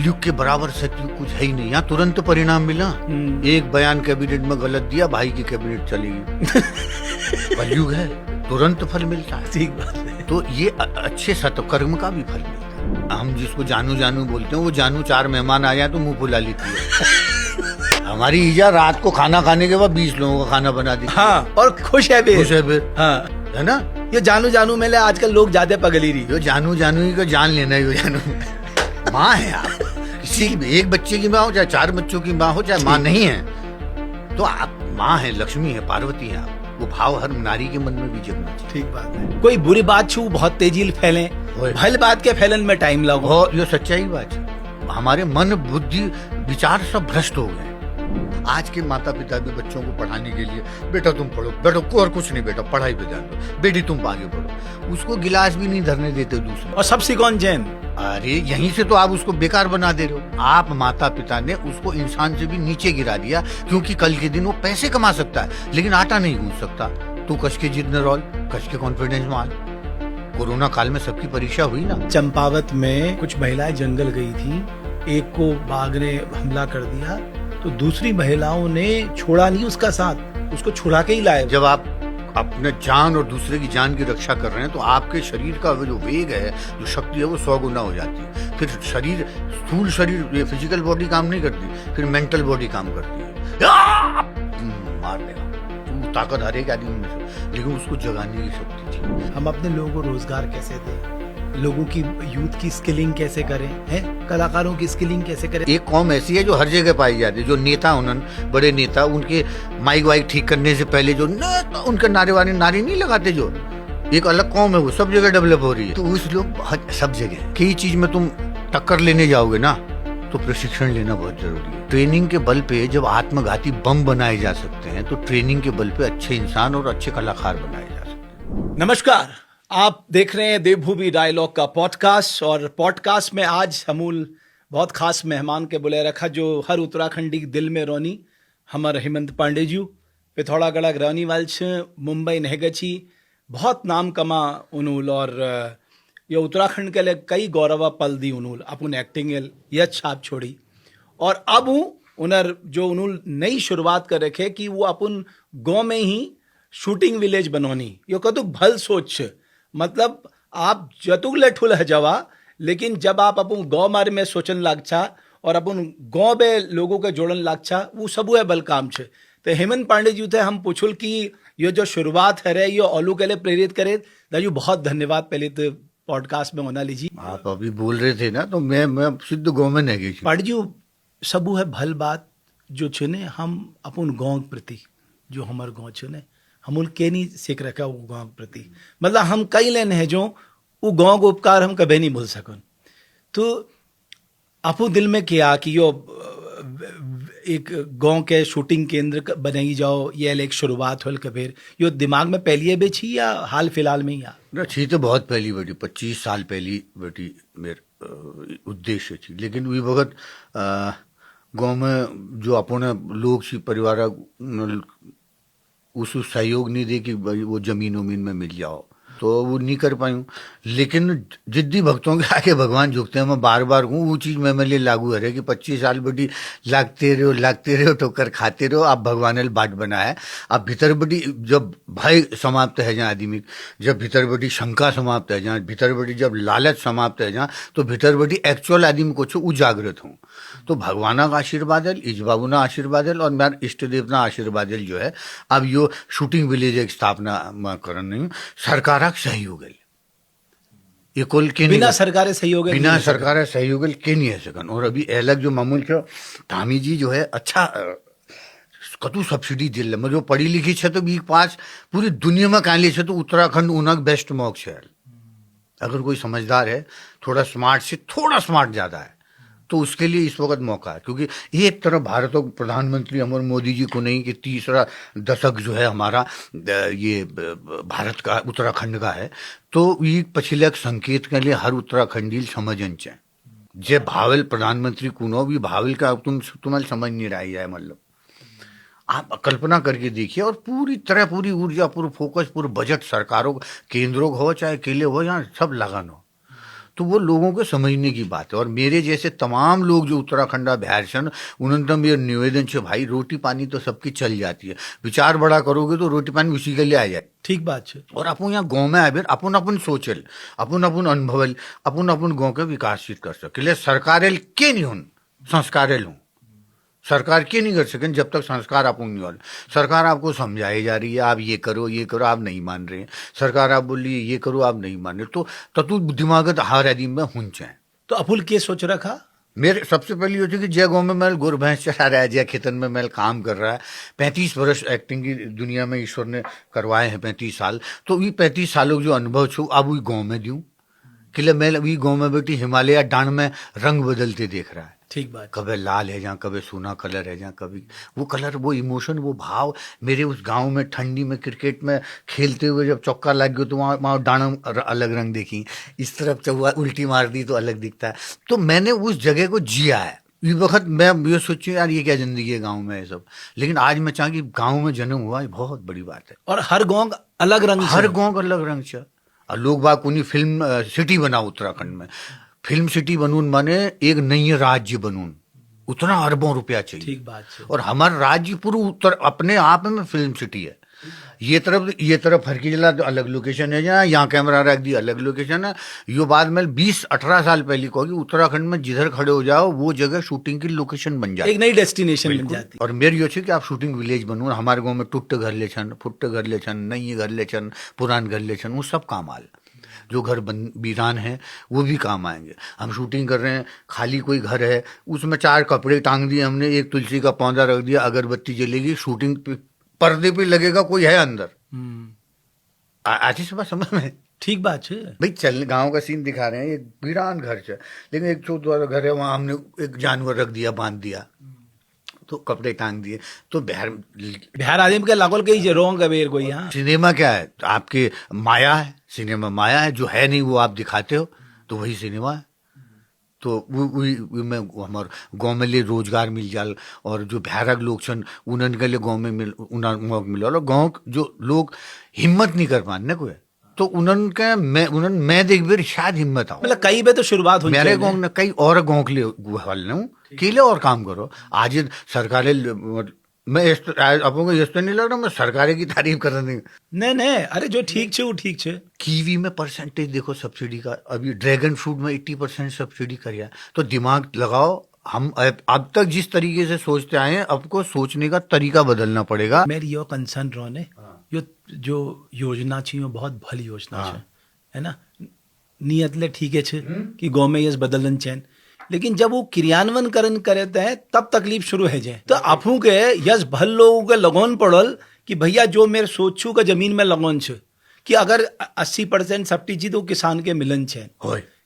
कलयुग के बराबर सत्य कुछ है ही नहीं। यहाँ तुरंत परिणाम मिला। एक बयान कैबिनेट में गलत दिया, भाई की कैबिनेट चली गई। कलयुग है, तुरंत फल मिलता है। ठीक बात है। तो ये अच्छे सत्कर्म का भी फल मिलता है। हम जिसको जानू जानू बोलते हैं, वो जानू 4 मेहमान आ जाए तो मुंह फुला लेती है। हमारी ईजा रात को खाना खाने के बाद 20 लोगों का खाना बना दी। हाँ, और खुश है फिर हाँ, है ना। ये जानू जानू में आजकल लोग ज्यादा पगली रही। जो जानू जानू ही को जान लेना है। जानू माँ है आप, किसी एक बच्चे की माँ हो चाहे 4 बच्चों की माँ हो, चाहे माँ नहीं है तो आप माँ है, लक्ष्मी है, पार्वती है आप। वो भाव हर नारी के मन में भी जगना चाहिए। ठीक बात है। कोई बुरी बात छू बहुत तेजी फैले, भले बात के फैलन में टाइम लगो। ये सच्चाई बात है। हमारे मन बुद्धि विचार सब भ्रष्ट हो गए। आज के माता पिता भी बच्चों को पढ़ाने के लिए, बेटा तुम पढ़ो, बेटा और कुछ नहीं, बेटा पढ़ाई पे ध्यान दो, बेटी तुम आगे बढ़ो। उसको गिलास भी नहीं धरने देते दूसरे। और सब सिकौन जैन। अरे यहीं से तो आप उसको बेकार बना दे रहे हो। आप माता पिता ने उसको इंसान से भी नीचे गिरा दिया, क्योंकि कल के दिन वो पैसे कमा सकता है लेकिन आटा नहीं गूंथ सकता। तू कस के जिद न रोल, कस के कॉन्फिडेंस माल। कोरोना काल में सबकी परीक्षा हुई ना। चंपावत में कुछ महिलाएं जंगल गई थी, एक को बाघ ने हमला कर दिया तो दूसरी महिलाओं ने छोड़ा नहीं उसका साथ, उसको छुड़ा के ही लाए। जब आप अपने जान और दूसरे की जान की रक्षा कर रहे हैं तो आपके शरीर का जो वेग है, जो शक्ति है, वो 100 गुना हो जाती है। फिर शरीर, स्थूल शरीर, ये फिजिकल बॉडी काम नहीं करती, फिर मेंटल बॉडी काम करती है। मार देगा ताकत हर एक आदमी में से, लेकिन उसको जगाने की शक्ति थी। हम अपने लोगों को रोजगार कैसे दें, लोगों की यूथ की स्किलिंग कैसे करें, हैं कलाकारों की स्किलिंग कैसे करें। एक कौम ऐसी है जो हर जगह पाई जाती है, जो नेता, उन्होंने बड़े नेता, उनके माइक वाइक ठीक करने से पहले जो उनके नारे नहीं लगाते, जो एक अलग कौम है, वो सब जगह डेवलप हो रही है। तो उस लोग सब जगह कई चीज में तुम टक्कर लेने जाओगे ना, तो प्रशिक्षण लेना बहुत जरूरी है। ट्रेनिंग के बल पे जब आत्मघाती बम बनाए जा सकते हैं, तो ट्रेनिंग के बल पे अच्छे इंसान और अच्छे कलाकार बनाए जा सकते हैं। नमस्कार, आप देख रहे हैं देवभूमि डायलॉग का पॉडकास्ट, और पॉडकास्ट में आज हमूल बहुत खास मेहमान के बुलाए रखा, जो हर उत्तराखंडी दिल में रोनी, हमारे हेमंत पांडे जी पिथौरागढ़ रौनी वाल मुंबई नहगची, बहुत नाम कमा उनूल, और ये उत्तराखंड के लिए कई गौरव पल दी उनूल, अपन एक्टिंग यह छाप छोड़ी। और अब उनर जो उनूल नई शुरुआत कर रखे कि वो अपन गाँव में ही शूटिंग विलेज बनोनी, यो कतुक भल सोच। मतलब आप जतुक लेठुल है जवा, लेकिन जब आप अपन गाँव मारे में सोचन लागछा और अपन गाँव में लोगों के जोड़न लागछा, वो सब है बल काम छे। तो हेमंत पांडे जी थे हम पूछुल कि ये जो शुरुआत है ये ओलू के लिए प्रेरित करे। दाजू बहुत धन्यवाद पहले तो पॉडकास्ट में होना लीजिए। आप अभी बोल रहे थे ना, तो मैं सिद्ध गाँव में नहीं गई। पांडे जी सबू है भल बात जो छुने, हम अपन गाँव के प्रति जो हमारे गाँव छुने हम के नहीं सीख रखा वो गाँव के प्रति, मतलब हम कई लेन है जो वो गाँव को उपकार हम कभी नहीं भूल सकन। तो आपो दिल में क्या कि यो एक गांव के शूटिंग केंद्र बनाई जाओ, ये एक शुरुआत होल कबीर, यो दिमाग में पहली बेची या हाल फिलहाल में ही आ? ना छी तो बहुत पहली बेटी, 25 साल पहली बेटी मेरे उद्देश्य थी। लेकिन वही वक्त गाँव में जो अपने लोग छी परिवार उस सहयोग नहीं दे कि वो जमीन उमीन में मिल जाओ, तो वो नहीं कर पाई हूँ। लेकिन जिद्दी भक्तों के आगे भगवान झुकते हैं। मैं बार बार हूँ वो चीज़ में मेरे लिए लागू है कि 25 साल बड़ी लागते रहो तो कर खाते रहो। आप भगवान बाट बना है। आप भीतर बड़ी जब भय समाप्त है जहाँ आदमी, जब भीतर बड़ी शंका समाप्त है जहाँ, भीतर बड़ी जब लालच समाप्त है जहाँ, तो भीतर बड़ी एक्चुअल आदमी को छो उजागृत हूँ। तो भगवान का आशीर्वाद है, इजबाबूना आशीर्वाद है, और मेरा इष्ट देवना आशीर्वाद है जो है। अब यो शूटिंग विलेज एक स्थापना करन नहीं, सरकार सहयोग ये कुल के बिना सरकार सहयोग के नहीं है सकन। और अभी अलग जो मामूल छो धामी जी जो है अच्छा कतु सब्सिडी दिल जो पढ़ी लिखी है, तो बी पास पूरी दुनिया में कहाँ ली है, तो उत्तराखंड उनक बेस्ट मौक है। अगर कोई समझदार है, थोड़ा स्मार्ट से थोड़ा स्मार्ट ज्यादा है, तो उसके लिए इस वक्त मौका है। क्योंकि ये एक तरफ भारत को प्रधानमंत्री हमारे मोदी जी को नहीं कि तीसरा दशक जो है हमारा ये भारत का उत्तराखंड का है, तो ये पिछले संकेत के लिए हर उत्तराखंडी समझन चाहे जे भावेल प्रधानमंत्री कुनो भी भावेल का तुम्हारे समझ नहीं रही है। मतलब आप कल्पना करके देखिए, और पूरी तरह पूरी ऊर्जा, पूरा फोकस, पूरा बजट सरकारों केंद्रों हो चाहे अकेले हो, यहाँ सब लगान हो, तो वो लोगों को समझने की बात है। और मेरे जैसे तमाम लोग जो उत्तराखंड बिहार छन उन्होंने तो मेरा निवेदन है भाई, रोटी पानी तो सबकी चल जाती है, विचार बड़ा करोगे तो रोटी पानी उसी के लिए आ जाए। ठीक बात है। और अपन यहाँ गाँव में आए अपन अपन सोचल, अपन अपन अनुभवल, अपन अपन गाँव के विकासित कर सके। सरकारेल के नहीं हूँ, संस्कारेल हूँ। सरकार के नहीं कर सकें जब तक संस्कार आपको नहीं हो। सरकार आपको समझाई जा रही है, आप ये करो ये करो, आप नहीं मान रहे हैं। सरकार आप बोल रही है ये करो, आप नहीं मान रहे, तो तू दिमागत हर आदमी में हुंच है। तो अपुल के सोच रखा? मेरे सबसे पहले ये थी कि जय गाँव में मैं गोर भैंस चला रहा है, जय खेतन में मैं काम कर रहा है। 35 वर्ष एक्टिंग की दुनिया में ईश्वर ने करवाए हैं, 35 साल। तो ये 35 सालों जो अनुभव छू अब वही गाँव में दूँ कि मैं अभी गाँव में बेटी हिमालय डांड में रंग बदलते देख रहा है। ठीक बात। कभी लाल है जहाँ, कभी सोना कलर है जहाँ, कभी वो कलर, वो इमोशन, वो भाव। मेरे उस गांव में ठंडी में क्रिकेट में खेलते हुए जब चौका लग गया तो वहाँ डांड अलग रंग देखी, इस तरफ चौका उल्टी मार दी तो अलग दिखता है। तो मैंने उस जगह को जिया है। इस वक्त मैं ये सोचूं यार ये क्या जिंदगी है गाँव में, ये सब। लेकिन आज मैं चाहूँ कि गाँव में जन्म हुआ, ये बहुत बड़ी बात है। और हर गाँव अलग रंग, हर गाँव अलग रंग से। और लोग बाग उन्हीं फिल्म सिटी बना उत्तराखंड में, फिल्म सिटी बनून माने एक नई राज्य बनून, उतना अरबों रुपया चाहिए। ठीक बात है। और हमारा राज्य पूरा उत्तर अपने आप में फिल्म सिटी है। ये तरफ हरकी जिला तो अलग लोकेशन है, जहाँ यहाँ कैमरा रख दी अलग लोकेशन है। यो बाद में 20-18 साल पहले कहोगी उत्तराखंड में जिधर खड़े हो जाओ वो जगह शूटिंग की लोकेशन बन जाती, एक नई डेस्टिनेशन बन जाती। और मेरी यो कि आप शूटिंग विलेज बनू। हमारे गाँव में टुट्ट घर ले छन, फुट्ट घर ले छन, नई घर ले छन, पुरान घर ले छन, वो सब काम आल। जो घर वीरान है वो भी काम आएंगे। हम शूटिंग कर रहे हैं, खाली कोई घर है उसमें 4 कपड़े टांग दिए हमने, एक तुलसी का पौधा रख दिया, अगरबत्ती जलेगी, शूटिंग पे पर्दे पे लगेगा, कोई है अंदर। आती सुबह समझ में। ठीक बात है भाई चल गांव का सीन दिखा रहे हैं, एक वीरान घर है लेकिन एक छोटा वाला घर है, वहां हमने एक जानवर रख दिया, बांध दिया, तो कपड़े टांग दिए। तो बिहार आदमी के लागोल के ही रोंग अबेर कोई। यहाँ सिनेमा क्या है, तो आपके माया है, सिनेमा माया है, जो है नहीं वो आप दिखाते हो, तो वही सिनेमा है। तो वो में हमारे गाँव में लिए रोजगार मिल जाल, और जो बिहारक लोग छन उन्हन के लिए गाँव में मिल, और गाँव जो लोग हिम्मत नहीं कर पाने को है तो उन्हन मैं देख बेर शायद हिम्मत आओ। मतलब कई बे तो शुरुआत हुई मेरे गाँव ने कई और गाँव के लिए हल केले और काम करो। आज सरकार मैं आपको ये तो नहीं लग रहा मैं सरकार की तारीफ कर रहा नहीं, अरे जो ठीक छे वो ठीक छे। कीवी में परसेंटेज देखो सब्सिडी का, अभी ड्रैगन फ्रूट में 80% सब्सिडी करिया। तो दिमाग लगाओ, हम अब तक जिस तरीके से सोचते आए हैं आपको सोचने का तरीका बदलना पड़ेगा। मेरी यो कंसर्न रोने यो जो योजना छे वो बहुत भली योजना छे, है ना, नियत ले ठीक है छे कि गाँव में यस बदलन चैन, लेकिन जब वो क्रियान्वयन करण करते हैं तब तकलीफ शुरू है जाए। तो आपू के यस भल लोगों के लगन पड़ल कि भैया जो मेरे सोचू का जमीन में लगन छे कि अगर 80% सब्सिडी जी तो किसान के मिलन छे,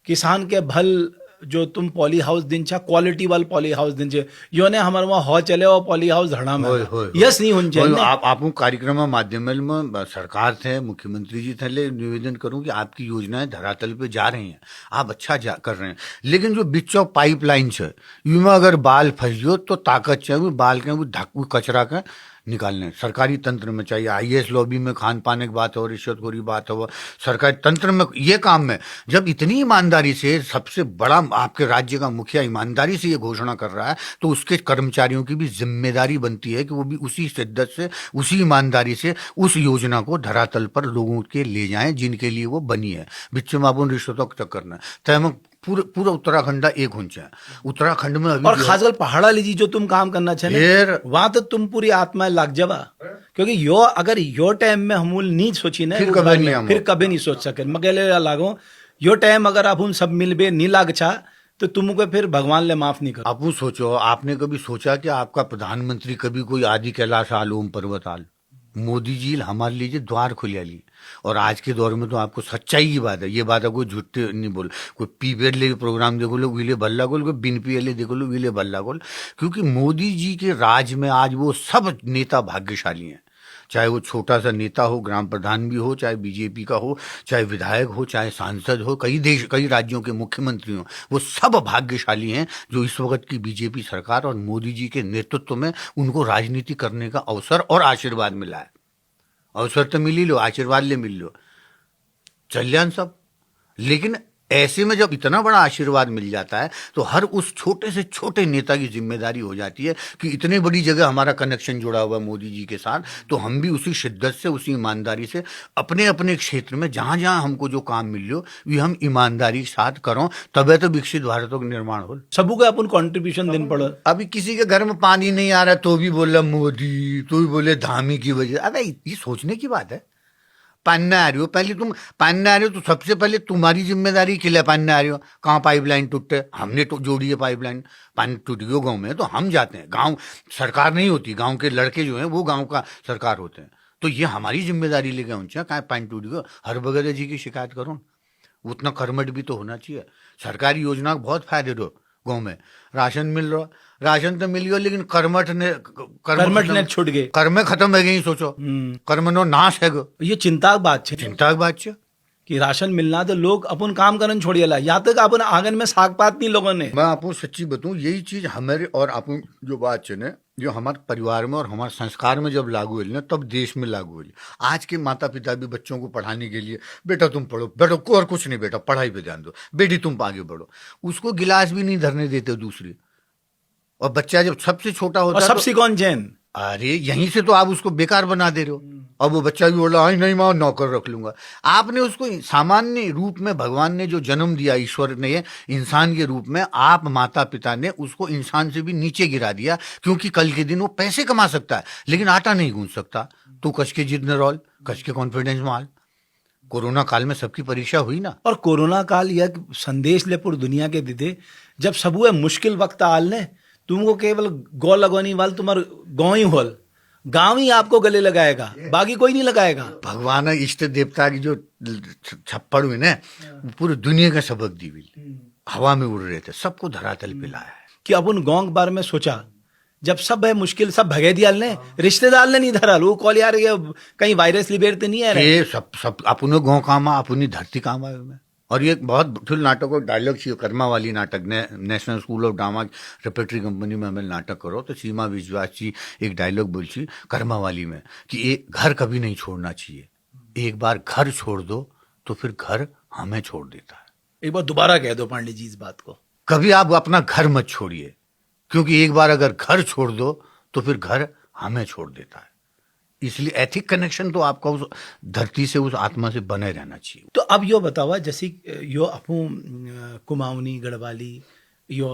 किसान के भल जो तुम पॉली हाउस दिन छा क्वालिटी वाल पॉली हाउस दिन छे, यो ने हमारे वहाँ हो चले वो पॉली हाउस धड़ा में यस नहीं होन चाहिए। आप कार्यक्रम माध्यम में सरकार थे, मुख्यमंत्री जी थे, निवेदन करूं कि आपकी योजनाएं धरातल पे जा रही हैं, आप अच्छा कर रहे हैं, लेकिन जो बिचो पाइपलाइन है में अगर बाल फंसियो तो ताकत चाहिए बाल के वो कचरा का निकालने। सरकारी तंत्र में चाहिए, IAS लॉबी में खान पाने की बात हो, रिश्वतखोरी बात हो, सरकारी तंत्र में ये काम में जब इतनी ईमानदारी से सबसे बड़ा आपके राज्य का मुखिया ईमानदारी से ये घोषणा कर रहा है तो उसके कर्मचारियों की भी जिम्मेदारी बनती है कि वो भी उसी शिद्दत से, उसी ईमानदारी से उस योजना को धरातल पर लोगों के ले जाएं जिनके लिए वो बनी है। बिच्चों में आप रिश्वतों तक करना तय पूरा उत्तराखंड एक होना है। उत्तराखंड में अभी और खासकर पहाड़ा लीजिए जो तुम काम करना चाहिए वहां तो तुम पूरी आत्मा लाग जावा, क्योंकि यो अगर यो टाइम में हम नहीं सोची ना फिर कभी नहीं सोच सके मगेले लागो। यो टाइम अगर आप सब मिलबे नहीं लाग छा तो तुमको फिर भगवान ले माफ नहीं कर। आप सोचो, आपने कभी सोचा कि आपका प्रधानमंत्री कभी कोई आदि कैलाश आल, ओम पर्वत आल, मोदी जी हमारे लिए द्वार खुलिया ली। और आज के दौर में तो आपको सच्चाई की बात है, ये बात है कोई झूठ नहीं बोल, कोई पीबेर ले प्रोग्राम देखो लो विले भल्ला गोल, कोई बिन पियले देखो लो विले भल्ला गोल, क्योंकि मोदी जी के राज में आज वो सब नेता भाग्यशाली हैं। चाहे वो छोटा सा नेता हो, ग्राम प्रधान भी हो, चाहे बीजेपी का हो, चाहे विधायक हो, चाहे सांसद हो, कई राज्यों के मुख्यमंत्री हो, वो सब भाग्यशाली हैं जो इस वक्त की बीजेपी सरकार और मोदी जी के नेतृत्व में उनको राजनीति करने का अवसर और आशीर्वाद मिला है। अवसर तो मिल ही लो, आशीर्वाद ले मिल लो, चल जान सब। लेकिन ऐसे में जब इतना बड़ा आशीर्वाद मिल जाता है तो हर उस छोटे से छोटे नेता की जिम्मेदारी हो जाती है कि इतनी बड़ी जगह हमारा कनेक्शन जुड़ा हुआ है मोदी जी के साथ, तो हम भी उसी शिद्दत से, उसी ईमानदारी से अपने अपने क्षेत्र में जहां जहां हमको जो काम मिल लो वे हम ईमानदारी के साथ करो, तबे तो विकसित भारत का निर्माण हो। सबू का अपन कंट्रीब्यूशन दिन पड़ो। अभी किसी के घर में पानी नहीं आ रहा तो भी बोला मोदी, तो भी बोले धामी की वजह। अबे ये सोचने की बात है। पानी आ रही हो, पहले तुम पानी आ रही हो तो सबसे पहले तुम्हारी जिम्मेदारी के लिए पानी आ रही हो। कहाँ पाइपलाइन टूटे, हमने तो जोड़ी है पाइपलाइन, पानी टूट गई गाँव में तो हम जाते हैं। गाँव सरकार नहीं होती, गाँव के लड़के जो हैं वो गाँव का सरकार होते हैं, तो ये हमारी जिम्मेदारी लेके उनसे कहाँ पानी टूट गया हर बगैर जी की शिकायत करो। उतना कर्मठ भी तो होना चाहिए। सरकारी योजना के बहुत फायदे दो, गाँव में राशन मिल रहा, राशन तो मिल गया लेकिन कर्मठ ने छूट गए, कर्म खत्म है गई। सोचो कर्म नो नाश है गो। ये चिंता की बात है, चिंता की बात है कि राशन मिलना तो लोग अपन काम करन छोड़िएला, यहाँ तक अपन आंगन में साग पात नहीं लोगों ने। मैं आपको सच्ची बताऊं, यही चीज हमारे और अपन जो बात है ना, जो हमारे परिवार में और हमारे संस्कार में जब लागू हुई ना तब देश में लागू हुई। आज के माता पिता भी बच्चों को पढ़ाने के लिए, बेटा तुम पढ़ो, बेटा को और कुछ नहीं, बेटा पढ़ाई पे ध्यान दो, बेटी तुम आगे बढ़ो, उसको गिलास भी नहीं धरने देते दूसरी। और बच्चा जब सबसे छोटा होता है सबसे कौन जैन, अरे यहीं से तो आप उसको बेकार बना दे रहे हो। अब वो बच्चा भी बोल रहा है नहीं माँ नौकर रख लूंगा। आपने उसको सामान्य रूप में, भगवान ने जो जन्म दिया, ईश्वर ने इंसान के रूप में, आप माता पिता ने उसको इंसान से भी नीचे गिरा दिया, क्योंकि कल के दिन वो पैसे कमा सकता है लेकिन आटा नहीं गूंथ सकता। तू कस के जिद न रोल, कस के कॉन्फिडेंस माल। कोरोना काल में सबकी परीक्षा हुई ना। और कोरोना काल यह संदेश ले पूरी दुनिया के दीदे, जब सबू मुश्किल वक्त आल ने, तुमको केवल गौ लगवानी वाल तुम्हार गाँव ही होल, गांव ही आपको गले लगाएगा, बाकी कोई नहीं लगाएगा। भगवान इष्ट देवता की जो छप्पड़ हुई ना, पूरी दुनिया का सबक दी हुई, हवा में उड़ रहे थे, सबको धरातल पे लाया है। कि अपन गांव के बारे में सोचा, जब सब है मुश्किल, सब भगे दिया ने, रिश्तेदार ने नहीं धरा, वो कॉल यार ये कहीं वायरस लिबेरते नहीं है ये सब अपने गाँव काम आ, अपनी धरती काम आए में। और ये बहुत फिल्म नाटक और डायलॉग चाहिए, कर्मा वाली नाटक ने national school of drama repertory company में हमें नाटक करो तो सीमा विश्वास जी एक डायलॉग बोलची कर्मा वाली में कि एक घर कभी नहीं छोड़ना चाहिए, एक बार घर छोड़ दो तो फिर घर हमें छोड़ देता है। एक बार दोबारा कह दो पांडे जी इस बात को, कभी आप अपना घर मत छोड़िए, क्योंकि एक बार अगर घर छोड़ दो तो फिर घर हमें छोड़ देता है। इसलिए एथिक कनेक्शन तो आपका उस धरती से, उस आत्मा से बने रहना चाहिए। तो अब यो बतावा, जैसे यो अपू कुमाऊनी गढ़वाली यो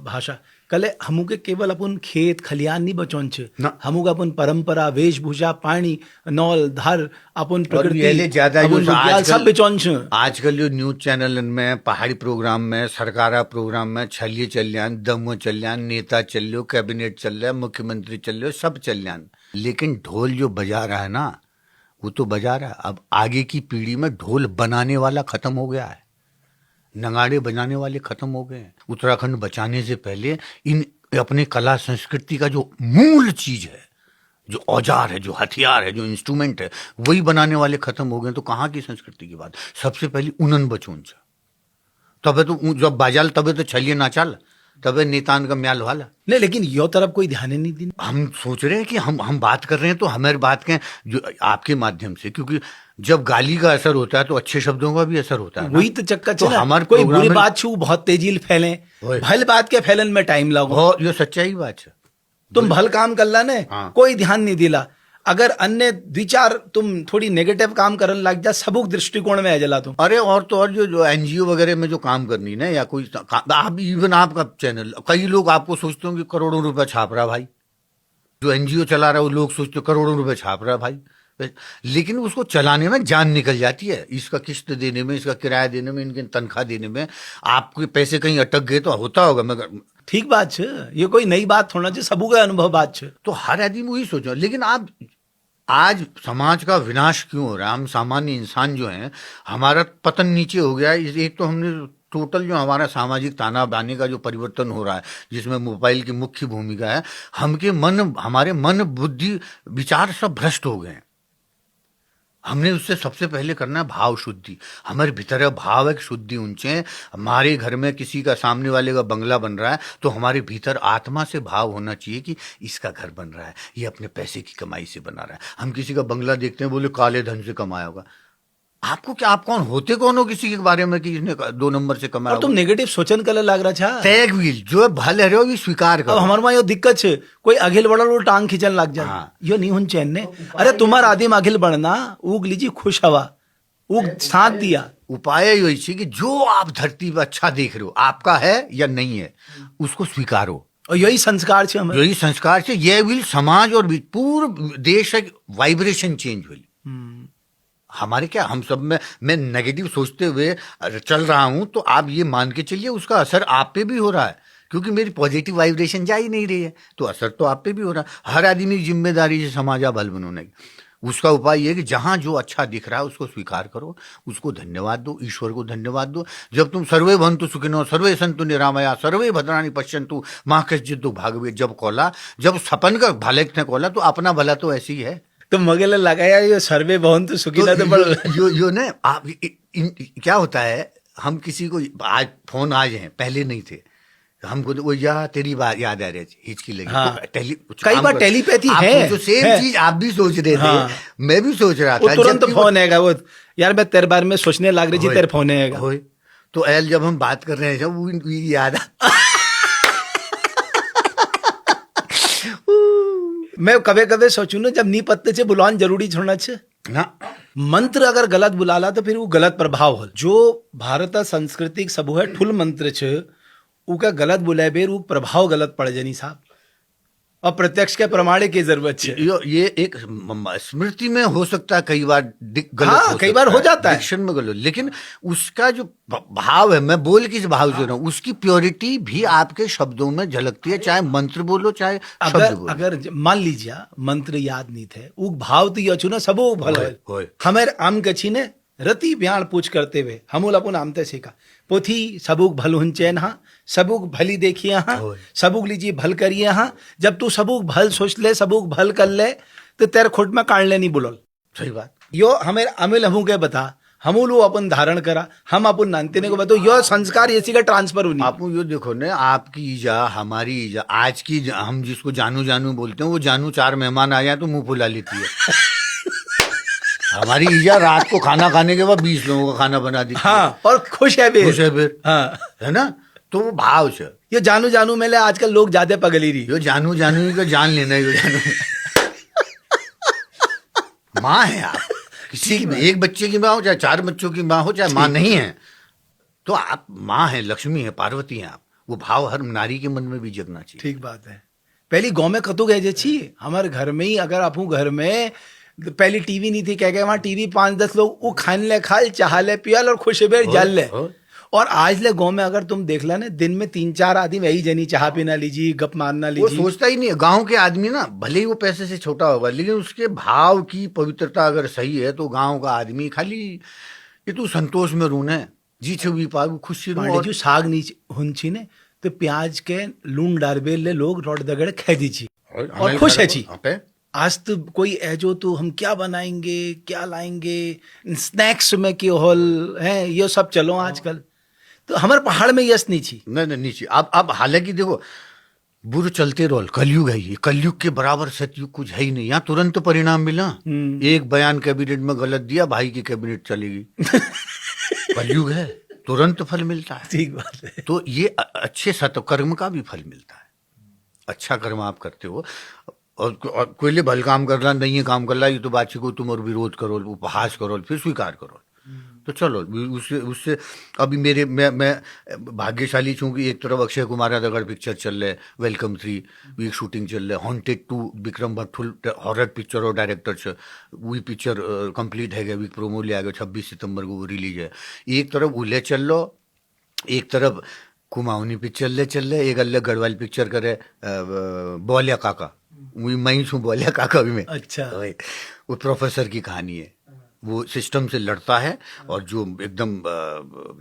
भाषा कले हमू के केवल अपन खेत खलियान नहीं बचौन छे, हमू का अपन परंपरा, वेशभूषा, पानी, नौल धार, अपन प्रकृति ज्यादा सब बचौन छे। आजकल जो न्यूज चैनल में, पहाड़ी प्रोग्राम में, सरकारा प्रोग्राम में छलिए चल्यान, दमो चल्यान, नेता चलो, कैबिनेट चल रहा है, मुख्यमंत्री चल रहे, सब चल्यान, लेकिन ढोल जो बजा रहा है ना वो तो बजा रहा है। अब आगे की पीढ़ी में ढोल बनाने वाला खत्म हो गया है, नगाड़े बजाने वाले खत्म हो गए हैं। उत्तराखंड बचाने से पहले इन अपने कला संस्कृति का जो मूल चीज है, जो औजार है, जो हथियार है, जो इंस्ट्रूमेंट है, वही बनाने वाले खत्म हो गए। तो कहाँ की संस्कृति की बात? सबसे पहले उनन बचून छ, तबे तो जब बाजाल तबे तो छलिए नाचाल, तबे नेतान का म्याल वाला नहीं। लेकिन यो तरफ कोई ध्यान नहीं दी। हम सोच रहे हैं कि हम बात कर रहे हैं तो हमारी बात के जो आपके माध्यम से, क्योंकि जब गाली का असर होता है तो अच्छे शब्दों का भी असर होता है। वही तो चक्कर तो हमारे कोई बुरी बात छू बहुत तेजी फैले, भल बात के फैलन में टाइम लगो, ये सच्चाई बात है। तुम भल काम कर ला ने, कोई ध्यान नहीं दिला। अगर अन्य विचार तुम थोड़ी नेगेटिव काम करने लग जा, सबुक दृष्टिकोण में आ जला तुम। अरे और तो और जो एनजीओ वगैरह में जो काम करनी ना, या कोई आप इवन आपका चैनल, कई लोग आपको सोचते हो कि करोड़ों रुपए छाप रहा भाई, जो एनजीओ चला रहा है वो लोग सोचते हो करोड़ों रुपए छाप रहा भाई, लेकिन उसको चलाने में जान निकल जाती है। इसका किस्त देने में, इसका किराया देने में, इनकी तनख्वाह देने में आपके पैसे कहीं अटक गए तो होता होगा, मगर ठीक बात है, ये कोई नई बात थोड़ा चाहिए, सबू का अनुभव बात है। तो हर आदमी वही सोचो। लेकिन आप आज समाज का विनाश क्यों हो रहा है? हम सामान्य इंसान जो हैं, हमारा पतन नीचे हो गया है। एक तो हमने टोटल जो हमारा सामाजिक ताना बाने का जो परिवर्तन हो रहा है, जिसमें मोबाइल की मुख्य भूमिका है, हमारे मन बुद्धि विचार सब भ्रष्ट हो गए हैं। हमने उससे सबसे पहले करना है भाव शुद्धि। हमारे भीतर भाव एक शुद्धि ऊंचे। हमारे घर में किसी का, सामने वाले का बंगला बन रहा है तो हमारे भीतर आत्मा से भाव होना चाहिए कि इसका घर बन रहा है, ये अपने पैसे की कमाई से बना रहा है। हम किसी का बंगला देखते हैं, बोले काले धन से कमाया होगा। आपको क्या, आप कौन होते, कौन हो किसी के बारे में कि इसने 2 नंबर से कमाया? और तुम नेगेटिव सोचन कल लाग रहा छा। तैग व्हील जो है भले रहे हो भी स्वीकार अब करो। हमारे वहाँ यो दिक्कत छे, कोई अखिल बढ़ल वो टांग खींचन लग जाए। हाँ। यो नहीं हुन चैन ने। अरे तुम्हारा आदिम अखिल बढ़ना, उग लीजिए खुश हवा, उग साथ दिया। उपाय यही है कि जो आप धरती पर अच्छा देख रहे हो, आपका है या नहीं है, उसको स्वीकारो। और यही संस्कार छे हमें। यही संस्कार से ये विल समाज और पूर्ण देश एक वाइब्रेशन चेंज हुई। हमारे क्या, हम सब में मैं नेगेटिव सोचते हुए चल रहा हूं, तो आप ये मान के चलिए उसका असर आप पे भी हो रहा है, क्योंकि मेरी पॉजिटिव वाइब्रेशन जा ही नहीं रही है, तो असर तो आप पे भी हो रहा है। हर आदमी की जिम्मेदारी है समाजा भल बनाने की। उसका उपाय ये कि जहां जो अच्छा दिख रहा है उसको स्वीकार करो, उसको धन्यवाद दो, ईश्वर को धन्यवाद दो। जब तुम सर्वे भवन्तु सुखिनो सर्वे सन्तु निरामया सर्वे भद्राणि पश्यन्तु माँ कश्चित् भागवे जब कोला, जब सपन का भले ने कोला, तो अपना भला तो ऐसी ही है। तो मगेला लगाया ये सर्वे भवन्तु सुखिनः तो बड़ यो ने आप क्या होता है, हम किसी को आज फोन आज हैं, पहले नहीं थे, हमको तो वो या तेरी बात याद आ रही थी, हिचकी लगी। हाँ। तो कई बार टेलीपैथी है, जो सेम चीज आप भी सोच रहे थे, हाँ। मैं भी सोच रहा वो था, तुरंत जबकि फोन आएगा, वो यार मैं तेरे बारे में सोचने लग रही थी, तेरे फोन आएगा। होए। तो एल जब हम बात कर रहे हैं, जब वो याद मैं कभी कभी सोचू ना, जब नी पत्ते से बुलान जरूरी छोड़ना छे ना, मंत्र अगर गलत बुलाला तो फिर वो गलत प्रभाव हो। जो भारत सांस्कृतिक सबू है ठुल मंत्र छे, उका गलत बुलाए बेर वो प्रभाव गलत पड़ जानी साहब, और प्रत्यक्ष के प्रमाणे की जरूरत छे। ये एक स्मृति में हो सकता है, कई बार गलत हाँ, कई बार हो जाता है डिक्शन में गलत, लेकिन उसका जो भाव है, मैं बोल किस भाव से रहा हूँ, उसकी प्योरिटी भी आपके शब्दों में झलकती है, चाहे मंत्र बोलो चाहे शब्द बोलो। अगर मान लीजिए मंत्र याद नहीं थे, वो भाव तो ये ना सबो भल होय। हमें आम कछी ने रति ब्याण पूछ करते हुए हमूल अपन आमते सीखा पोथी सबूक भल हुंचैन हाँ, सबूक भली देखिए हाँ, सबूक लीजिए भल करिए हाँ। जब तू सबूक भल सोच ले, सबूक भल कर ले, तो तेरे खुट में काट ले नहीं बोलल। सही बात। यो हमें अमिल हमू के बता, हमूल अपन धारण करा, हम अपन नानते को बताओ, यो संस्कार इसी का ट्रांसफर होनी। आप यो देखो ना, आपकी ईजा हमारी ईजा, आज की हम जिसको जानू जानू बोलते हैं, वो जानू 4 मेहमान आ जाए तो मुंह फुला लेती है। हमारी ईजा रात को खाना खाने के बाद 20 लोगों का खाना बना दी। हाँ, और खुश है बेर, खुश है बेर, हाँ, है ना। तो वो भाव से ये जानू जानू में ले आजकल लोग ज्यादा पगली रही। यो जानू जानू का जान लेना है, यो जानू माँ है आप, किसी की एक बच्चे की माँ हो, चाहे 4 बच्चों की माँ हो, चाहे माँ नहीं है, तो आप माँ है, लक्ष्मी है, पार्वती है आप। वो भाव हर नारी के मन में भी जगना चाहिए। ठीक बात है। पहली गाँव में कतु गए छी, हमारे घर में ही अगर आप घर में पहली टीवी नहीं थी, कह गए वहां टीवी 5-10 लोग वो खान ले खाल, चाह ले पियल और खुश बेर जल ले। और आज ले गाँव में अगर तुम देख ला ना, दिन में 3-4 आदमी यही जनी चाह पीना लीजिए, गप मारना लीजिए। वो सोचता ही नहीं है। गांव के आदमी ना, भले ही वो पैसे से छोटा होगा, लेकिन उसके भाव की पवित्रता अगर सही है, तो गांव का आदमी खाली ये तू संतोष में रूने जी छे भी पागु खुशी रू। और जो साग नीचे हुंची ने तो प्याज के लून डारबे ले लोग रोड दगड़े खे दीची और खुश है जी। आज तो कोई ऐजो तो हम क्या बनाएंगे, क्या लाएंगे, स्नैक्स में क्यों होल है, ये सब चलो आजकल। तो हमारे पहाड़ में यस नहीं छी, नहीं नीचे। अब हालांकि देखो, बुर चलते रोल, कलयुग है ये, कलयुग के बराबर सतयुग कुछ है ही नहीं। यहाँ तुरंत परिणाम मिला। एक बयान कैबिनेट में गलत दिया, भाई की कैबिनेट चलेगी। कलयुग है, तुरंत फल मिलता है। ठीक बात है। तो ये अच्छे सत्कर्म का भी फल मिलता है। अच्छा कर्म आप करते हो, और कोई ले भल काम कर रहा, नहीं है काम कर रहा, ये तो बात को तुम और विरोध करो, उपहास करो, फिर स्वीकार करो, तो चलो उससे अभी मैं भाग्यशाली छूँ कि एक तरफ अक्षय कुमार दगड़ पिक्चर चल रहे, वेलकम 3 वीक शूटिंग चल रहे, haunted 2 Vikram Bhatt full horror picture और डायरेक्टर से वही पिक्चर कंप्लीट है गया, वीक प्रोमो ले आ गया, 26 सितंबर को वो रिलीज है। एक तरफ उले चल लो, एक तरफ कुमाऊनी पिक्चर चल रहे, एक अल्ले गढ़वाल पिक्चर करे बोलिया काका, वही मैं ही छूँ बोलिया काका भी में। अच्छा, वो प्रोफेसर की कहानी है, वो सिस्टम से लड़ता है, और जो एकदम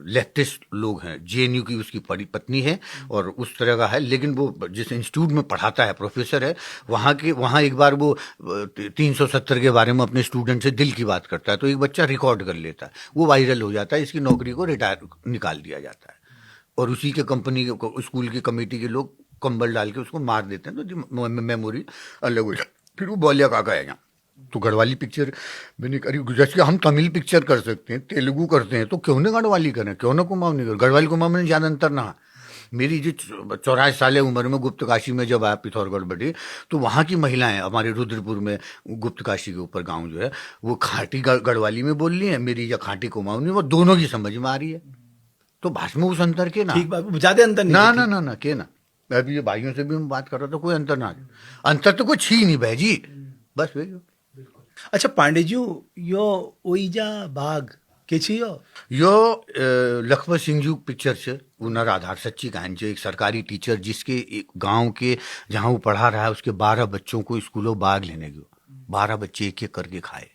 लेफ्टिस्ट लोग हैं, जेएनयू की उसकी पत्नी है और उस तरह का है, लेकिन वो जिस इंस्टीट्यूट में पढ़ाता है, प्रोफेसर है, वहाँ एक बार वो 370 के बारे में अपने स्टूडेंट से दिल की बात करता है, तो एक बच्चा रिकॉर्ड कर लेता है, वो वायरल हो जाता है, इसकी नौकरी को निकाल दिया जाता है, और उसी के कंपनी के स्कूल की कमेटी के लोग कंबल डाल के उसको मार देते हैं, तो मेमोरी अलग हो जाती। फिर वो बोलिया काका है यहाँ, तो गढ़वाली पिक्चर मैंने करी। जैसे हम तमिल पिक्चर कर सकते हैं, तेलुगु करते हैं, तो क्यों ना गढ़वाली करें, क्यों ना कुमाऊनी करें। गढ़वाली कुमाऊनी में ज़्यादा अंतर ना। मेरी जो 84 साल उम्र में गुप्त काशी में जब आया पिथौरगढ़ बड़ी, तो वहाँ की महिलाएं हमारे रुद्रपुर में गुप्त काशी के ऊपर गांव जो है, वो खाटी गढ़वाली में बोल रही है, मेरी या खाटी कुमाऊनी, वो दोनों की समझ में आ रही है। तो भाषा में उस अंतर के ना, ठीक बात, ज्यादा अंतर नहीं ना है, ना ठीक। ना ना के ना। अभी ये भाइयों से भी हम बात कर रहा था, कोई अंतर ना, अंतर तो कुछ ही नहीं बहजी, बस वही। अच्छा पांडे जी, यो ओइजा बाग के छियो? यो लखपत सिंह जी पिक्चर से उनर आधार सच्ची कहानी है। एक सरकारी टीचर जिसके एक गांव के जहां वो पढ़ा रहा है, उसके 12 बच्चों को स्कूलों बाग लेने गयो, 12 बच्चे एक एक करके खाए।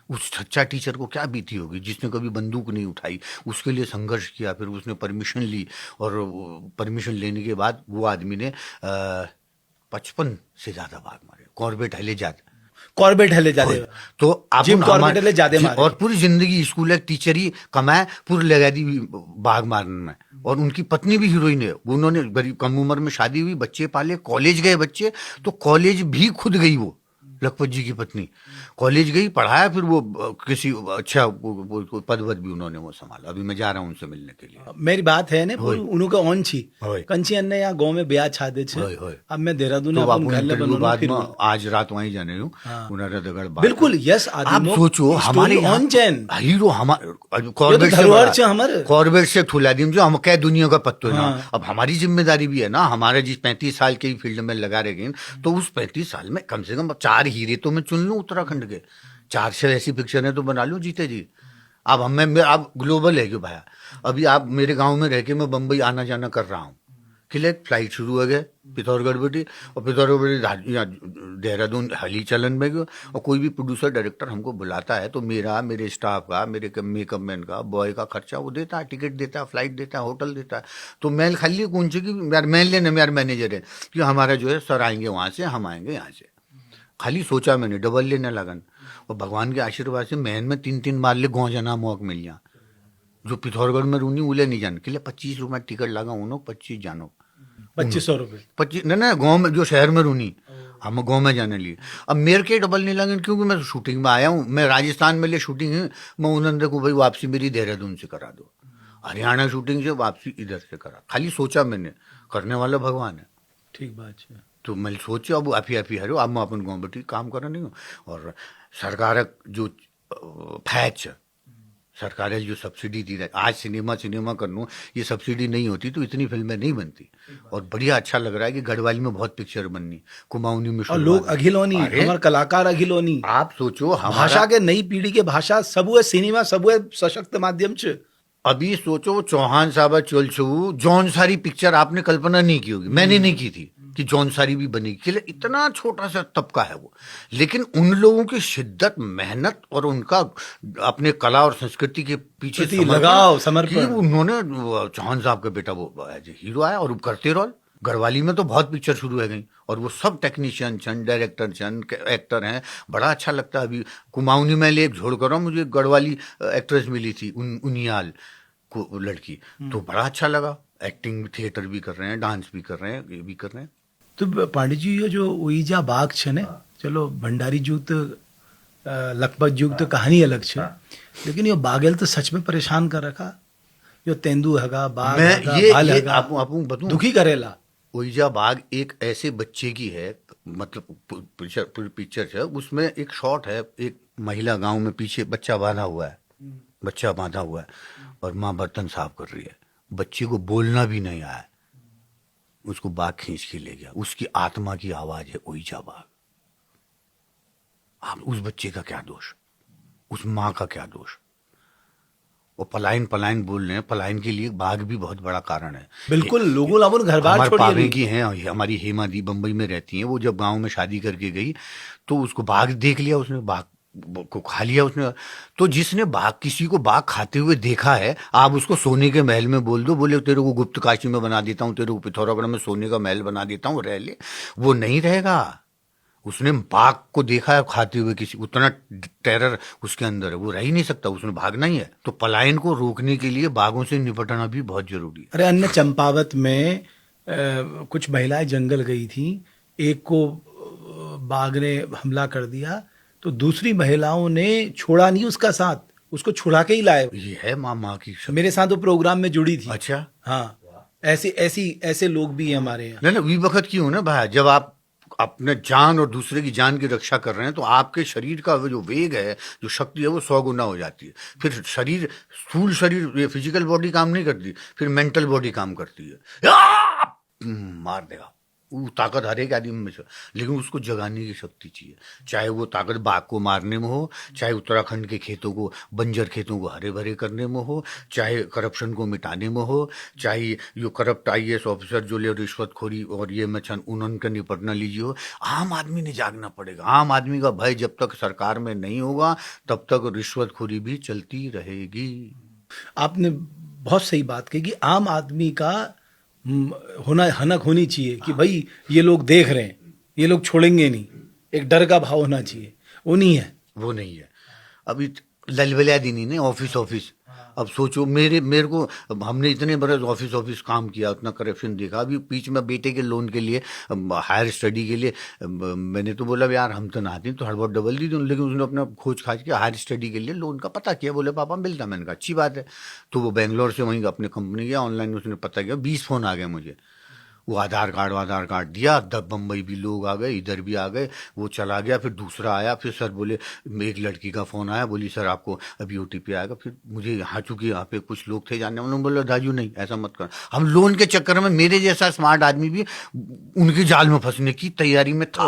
उस सच्चा टीचर को क्या बीती होगी, जिसने कभी बंदूक नहीं उठाई, उसके लिए संघर्ष किया, फिर उसने परमिशन ली, और परमिशन लेने के बाद वो आदमी ने 55 से ज्यादा बाघ मारे। कॉर्बेट हलेजाद, कॉर्बेट हले जादे, तो आप जिम कॉर्बेट हले जादे मारे। और पूरी जिंदगी स्कूल एक टीचर ही कमाए, पूरी लगा दी बाघ मारने में। और उनकी पत्नी भी हीरोइन है, उन्होंने गरीब कम उम्र में शादी हुई, बच्चे पाले, कॉलेज गए बच्चे, तो कॉलेज भी खुद गई वो लखपत जी की पत्नी, कॉलेज गई, पढ़ाया, फिर वो किसी अच्छा पद वद भी उन्होंने वो संभाला। अभी मैं जा रहा हूँ उनसे मिलने के लिए। मेरी बात है ने उनको ऑन छी होय। कंची अन्ने यहाँ गांव में ब्याह छादे छे। होय, होय। अब मैं देहरादून तो अपन आप घर ले इंटरव्यू बनोनो बाद फिर में वो। आज रात वहीं जाने हूँ, हाँ। उन्होंने दगड़ बात। बिल्कुल यस, आप आदमी सोचो हमारे यहाँ ऑन चैन हीरो हमारे ये तो कॉर्बेट से धरोहर बड़ा, छे हमारे। कॉर्बेट से थुलादीम जो हम क्या दुनिया का पत्तो है ना। हाँ। अब हमारी जिम्मेदारी भी है ना, हमारे जिस 35 साल के फील्ड में लगा रहे, तो उस 35 साल में कम से कम 4 हीरे तो मैं चुन लूं उत्तराखंड के, 4 से ऐसी पिक्चरें तो बना लूं जीते जी। अब हमें आप ग्लोबल है क्यों भाया, अभी आप मेरे गांव में रह के मैं बम्बई आना जाना कर रहा हूँ, किले फ्लाइट शुरू हो गए पिथौरगढ़ बेटी, और पिथौरगढ़ बेटी देहरादून हाली चलन में गयो, और कोई भी प्रोड्यूसर डायरेक्टर हमको बुलाता है तो मेरा, मेरे स्टाफ का, मेरे मेकअप मैन का, बॉय का खर्चा वो देता है, टिकट देता है, फ्लाइट देता है, होटल देता है। तो मैं खाली कौन सी की यार मैन लेने में यार मैनेजर है कि हमारा जो है सर आएंगे वहाँ से, हम आएंगे यहाँ से। खाली सोचा मैंने, डबल लेने लगन, और भगवान के आशीर्वाद से मैन में 3-3 बार ले गाँव जाना मौक मिल गया। जो पिथौरगढ़ में रूनी उले नहीं जान के लिए 25 रुपये टिकट लगा, उन्हों 25 जानो 2500 रुपए 25 ना गाँव में, जो शहर में रूनी हम गाँव में जाने लिए। अब मेरे के डबल नहीं लगे, क्योंकि मैं शूटिंग में आया हूँ, मैं राजस्थान में ले शूटिंग है, मैं उन्होंने को भाई वापसी मेरी देहरादून से करा दो, हरियाणा शूटिंग से वापसी इधर से करा। खाली सोचा मैंने, करने वाला भगवान है। ठीक बात है। तो मैं सोचा अब आप हरो, अब मैं अपन गाँव बेटी काम कर नहीं हूँ। और सरकार जो फैच सरकार जो सब्सिडी दी है, आज सिनेमा करनू, ये सब्सिडी नहीं होती तो इतनी फिल्में नहीं बनती। और बढ़िया अच्छा लग रहा है कि गढ़वाली में बहुत पिक्चर बननी, कुमाऊनी में, और लोग अघिलोनी, हमारे कलाकार अघिलोनी। आप सोचो भाषा के, नई पीढ़ी के भाषा सब सिनेमा सब सशक्त माध्यम छ। अभी सोचो चौहान साहब चल छू, जौन सारी पिक्चर आपने कल्पना नहीं की होगी, मैंने नहीं की थी कि जौन सारी भी बनी, के लिए इतना छोटा सा तबका है वो, लेकिन उन लोगों की शिद्दत, मेहनत और उनका अपने कला और संस्कृति के पीछे लगाव, समर्पण, उन्होंने चौहान साहब का बेटा वो हीरो आया और करते रोल। गढ़वाली में तो बहुत पिक्चर शुरू है गई, और वो सब टेक्नीशियन छन, डायरेक्टर छन, एक्टर हैं, बड़ा अच्छा लगता है। अभी कुमाऊनी में ले झोड़ कर रहा हूँ, मुझे गढ़वाली एक्ट्रेस मिली थी, उनियाल को लड़की, तो बड़ा अच्छा लगा। एक्टिंग, थिएटर भी कर रहे हैं, डांस भी कर रहे हैं, ये भी कर रहे हैं। तो पांडे जी ये जो ओइजा बाग छे ने, चलो भंडारी जुग तो लखपत जुग तो कहानी अलग छे, लेकिन ये बागेल तो सच में परेशान कर रखा। यो तेंदू हैगा, बाघ हैगा, भाल हैगा, आपको बताऊं, दुखी करेला। ओइजा बाग एक ऐसे बच्चे की है, मतलब पिक्चर है, उसमें एक शॉट है, एक महिला गांव में पीछे बच्चा बांधा हुआ है, और माँ बर्तन साफ कर रही है, बच्चे को बोलना भी नहीं आया, उसको बाघ खींच के ले गया, उसकी आत्मा की आवाज है ओइजा बाग। आप उस बच्चे का क्या दोष, उस माँ का क्या दोष? वो पलायन बोल रहे हैं, पलायन के लिए बाघ भी बहुत बड़ा कारण है। बिल्कुल, लोगों लाभों घर बार छोड़िए की हैं, हमारी हेमा दी बम्बई में रहती हैं, वो जब गांव में शादी करके गई तो उसको बाघ देख लिया, उसने बाघ को खा लिया उसने। तो जिसने बाघ, किसी को बाघ खाते हुए देखा है, आप उसको सोने के महल में बोल दो, बोले तेरे को गुप्त काशी में बना देता हूँ, तेरे को पिथौरागढ़ में सोने का महल बना देता हूँ, रह ले, वो नहीं रहेगा। उसने बाघ को देखा है खाते हुए, किसी उतना टेरर उसके अंदर है, वो रह ही नहीं सकता, उसने भागना ही है। तो पलायन को रोकने के लिए बाघों से निपटना भी बहुत जरूरी है। अरे अन्य चंपावत में कुछ महिलाएं जंगल गई थी, एक को बाघ ने हमला कर दिया, तो दूसरी महिलाओं ने छोड़ा नहीं उसका साथ, उसको छुड़ा के ही लाए। ये है माँ की शक्ति। मेरे साथ वो प्रोग्राम में जुड़ी थी। अच्छा, हाँ, ऐसे लोग भी हैं हमारे यहाँ। नहीं वी वक्त क्यों ना भाई, जब आप अपने जान और दूसरे की जान की रक्षा कर रहे हैं तो आपके शरीर का वो जो वेग है, जो शक्ति है, वो 100 गुना हो जाती है। फिर शरीर, स्थूल शरीर, ये फिजिकल बॉडी काम नहीं करती, फिर मेंटल बॉडी काम करती है। मार देगा वो ताकत हर एक आदमी में से, लेकिन उसको जगाने की शक्ति चाहिए। चाहे वो ताकत बाघ को मारने में हो, चाहे उत्तराखंड के खेतों को, बंजर खेतों को हरे भरे करने में हो, चाहे करप्शन को मिटाने में हो, चाहे यो करप्ट IAS ऑफिसर जो ले रिश्वतखोरी और ये मचन उन्होंने निपटना लीजिए हो। आम आदमी ने जागना पड़ेगा। आम आदमी का भय जब तक सरकार में नहीं होगा तब तक रिश्वतखोरी भी चलती रहेगी। आपने बहुत सही बात कही कि आम आदमी का होना, हनक होनी चाहिए कि भाई ये लोग देख रहे हैं, ये लोग छोड़ेंगे नहीं, एक डर का भाव होना चाहिए। वो नहीं है, वो नहीं है। अभी ललबलिया दिन ही नहीं, ऑफिस। अब सोचो मेरे को, हमने इतने बरस ऑफिस काम किया, उतना करप्शन देखा। अभी बीच में बेटे के लोन के लिए, हायर स्टडी के लिए, मैंने तो बोला यार हम तो नहाते तो हड़बड़ डबल दी, लेकिन उसने अपना खोज खाज के हायर स्टडी के लिए लोन का पता किया। बोले पापा मिलता, मैंने कहा अच्छी बात है। तो वो बेंगलोर से वहीं अपने कंपनी गया, ऑनलाइन उसने पता किया, 20 फोन आ गए मुझे। वो आधार कार्ड दिया, बम्बई भी लोग आ गए, इधर भी आ गए, वो चला गया। फिर दूसरा आया, फिर सर बोले, एक लड़की का फोन आया, बोली सर आपको अभी OTP आएगा। फिर मुझे यहाँ, चूंकि यहाँ पे कुछ लोग थे जानने वाले, बोला राजू नहीं ऐसा मत कर। हम लोन के चक्कर में, मेरे जैसा स्मार्ट आदमी भी उनके जाल में फंसने की तैयारी में था।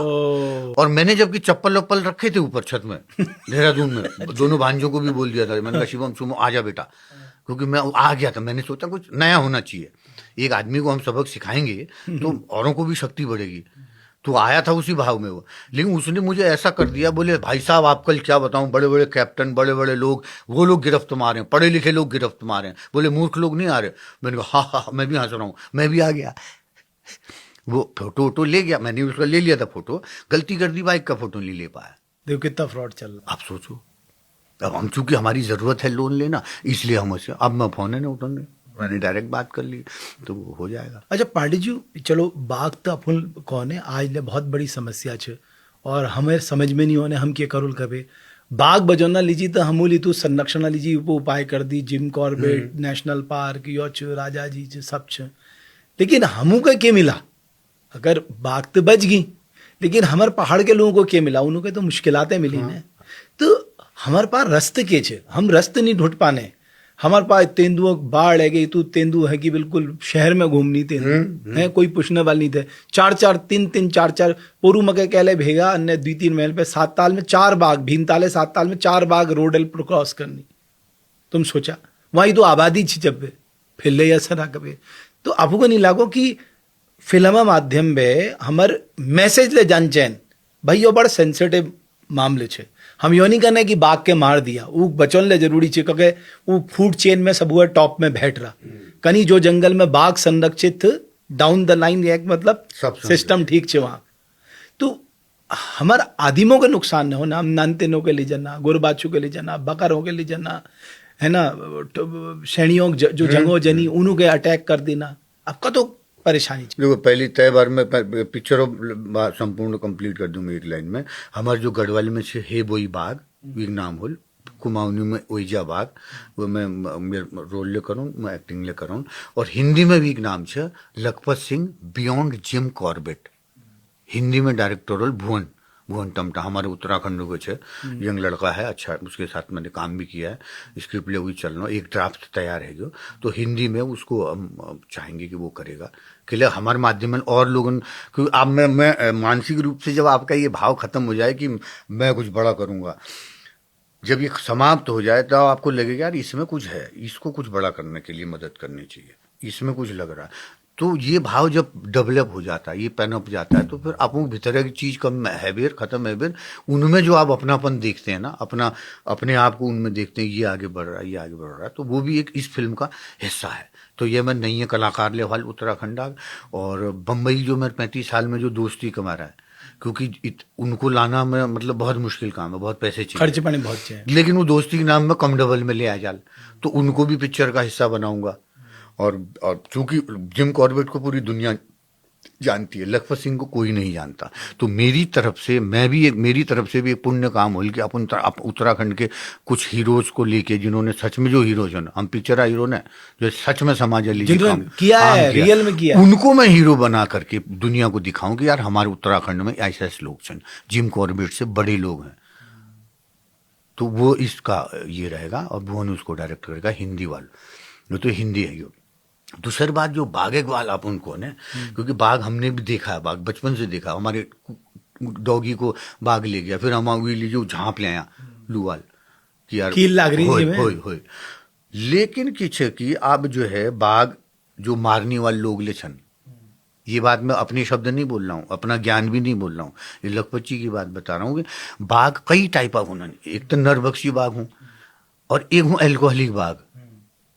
और मैंने जबकि चप्पल वप्पल रखे थे ऊपर छत में देहरादून में, दोनों भांजों को भी बोल दिया था, मैंने कहा शिवम सुमो आजा बेटा, क्योंकि मैं आ गया था। मैंने सोचा कुछ नया होना चाहिए, एक आदमी को हम सबक सिखाएंगे तो औरों को भी शक्ति बढ़ेगी। तो आया था उसी भाव में वो, लेकिन उसने मुझे ऐसा कर दिया, बोले भाई साहब आप कल क्या बताऊं, बड़े बड़े कैप्टन, बड़े बड़े लोग, वो लोग गिरफ्त मारे हैं, पढ़े लिखे लोग गिरफ्त मारे हैं, बोले मूर्ख लोग नहीं आ रहे। मैंने कहा हाँ, मैं भी हंस रहा हूँ, मैं भी आ गया। वो फोटो ले गया, मैंने उसका ले लिया था फोटो, गलती कर दी, बाइक का फोटो नहीं ले पाया। देखो कितना फ्रॉड चल रहा। आप सोचो, अब हम चूंकि हमारी जरूरत है लोन लेना, इसलिए हम उसे, अब मैं फोन है ना उठाने, मैंने डायरेक्ट बात कर ली तो वो हो जाएगा। अच्छा पांडे जी, चलो बाघ तो अपन कौन है, आज ले बहुत बड़ी समस्या छे और हमें समझ में नहीं होने हम के करुल कबे। बाघ बजौना लीजिए तो हमूली तू संरक्षण लीजिए, वो उपाय कर दी, जिम कॉर्बेट नेशनल पार्क यो छ, राजा जी छ, सब छ, लेकिन हमू का क्या मिला? अगर बाघ तो बच गई, लेकिन हमारे पहाड़ के लोगों को क्या मिला? उन्होंने तो मुश्किलातें मिली ना। तो हमारे पास रस्त के छे, हम रस्त नहीं ढूंढ पाने। हमारे पास तेंदुओं बाढ़ है गई, तू तेंदु है कि बिल्कुल शहर में घूमनी तेंदु है, कोई पूछने वाली नहीं थे। 4 पोरू मके कहले भेगा अन्य 2-3 महल पे 7 ताल में 4 बाघ, भीमताले 7 ताल में 4 बाघ रोडल पर क्रॉस करनी। तुम सोचा वही तो आबादी छी जब फिर असर कभी। तो आपको नहीं लागो कि फिल्म माध्यम में हमार मैसेज ले जान चैन भाई यो बड़ा सेंसिटिव मामले छे। हम यो नहीं करने कि बाघ के मार दिया, वो बचन ले जरूरी छे, क्योंकि वो फूड चेन में सब हुआ टॉप में बैठ रहा। कहीं जो जंगल में बाघ संरक्षित डाउन द लाइन एक मतलब सिस्टम ठीक छे वहां। तो हमारे आदिमों के नुकसान न हो ना, हम नानतेनों के लिए जाना, गोरबाचू के लिए जाना, बकरों के लिए जाना, है ना, श्रेणियों जो जंगों जनी उन्हों के अटैक कर देना, आपका तो परेशानी। देखो पहली तय बार में पिक्चर संपूर्ण कंप्लीट कर दूं मैं एक लाइन में। हमारे जो गढ़वाल में से हे बोई बाघ एक नाम हो, कुमाऊनी में ओइजा बाघ, वो मैं रोल ले करूँ, मैं एक्टिंग ले करूँ। और हिंदी में भी एक नाम है Lakhpat Singh beyond Jim Corbett, Hindi में डायरेक्टर रोल भुवन टमटा, हमारे उत्तराखंड में छे, यंग लड़का है, अच्छा, उसके साथ मैंने काम भी किया है, स्क्रिप्ट ले हुई चल रहा, एक ड्राफ्ट तैयार है जो, तो हिंदी में उसको हम चाहेंगे कि वो करेगा के लिए हमारे माध्यम में और लोगों, क्योंकि अब मैं मानसिक रूप से जब आपका ये भाव खत्म हो जाए कि मैं कुछ बड़ा करूंगा, जब ये समाप्त हो जाए तो आपको लगेगा यार इसमें कुछ है, इसको कुछ बड़ा करने के लिए मदद करनी चाहिए, इसमें कुछ लग रहा है। तो ये भाव जब डेवलप हो जाता है, ये पैनअप जाता है, तो फिर आपको भीतर की चीज कम हैबियर खत्म हैबियर, उनमें जो आप अपनापन देखते हैं ना, अपने आप को उनमें देखते हैं, ये आगे बढ़ रहा है, ये आगे बढ़ रहा है, तो वो भी एक इस फिल्म का हिस्सा है। तो ये मैं नहीं है कलाकार लेवल उत्तराखंड और बम्बई जो मैं 35 साल में जो दोस्ती कमा रहा है, क्योंकि उनको लाना में मतलब बहुत मुश्किल काम है, बहुत पैसे चाहिए, खर्च पानी बहुत चाहिए, लेकिन वो दोस्ती के नाम में कम डबल में ले आ जाल, तो उनको भी पिक्चर का हिस्सा बनाऊंगा। और चूंकि जिम कॉर्बेट को पूरी दुनिया जानती है, लखपत सिंह को कोई नहीं जानता। तो मेरी तरफ से भी एक पुण्य काम हो कि अपन उत्तराखंड के कुछ हीरोज को लेके, जिन्होंने सच में, जो हीरोज हैं, हम पिक्चर हीरो ने जो सच में समाज जिन्होंने किया है, रियल में किया, उनको मैं हीरो बना करके दुनिया को दिखाऊं कि यार हमारे उत्तराखंड में ऐसे ऐसे लोग हैं, जिम कॉर्बेट से बड़े लोग हैं। तो वो इसका ये रहेगा, और भुवन उसको डायरेक्ट करेगा, हिंदी वाला, ये तो हिंदी है। ये दूसरी बात, जो बाघ इकबाल आप उनको ने, क्योंकि बाघ हमने भी देखा है, बाघ बचपन से देखा, हमारे डॉगी को बाघ ले गया, फिर हम लीजिए झांप ले आया लुवाल कि यार कील लाग रही है होय। लेकिन किछ की अब जो है बाघ जो मारने वाले लोग ले छन, ये बात मैं अपने शब्द नहीं बोल रहा हूँ, अपना ज्ञान भी नहीं बोल रहा हूँ, ये लखपत की बात बता रहा हूँ कि बाघ कई टाइप ऑफ होना, एक तो नरभक्षी बाघ हूँ, और एक हूँ एल्कोहलिक बाघ,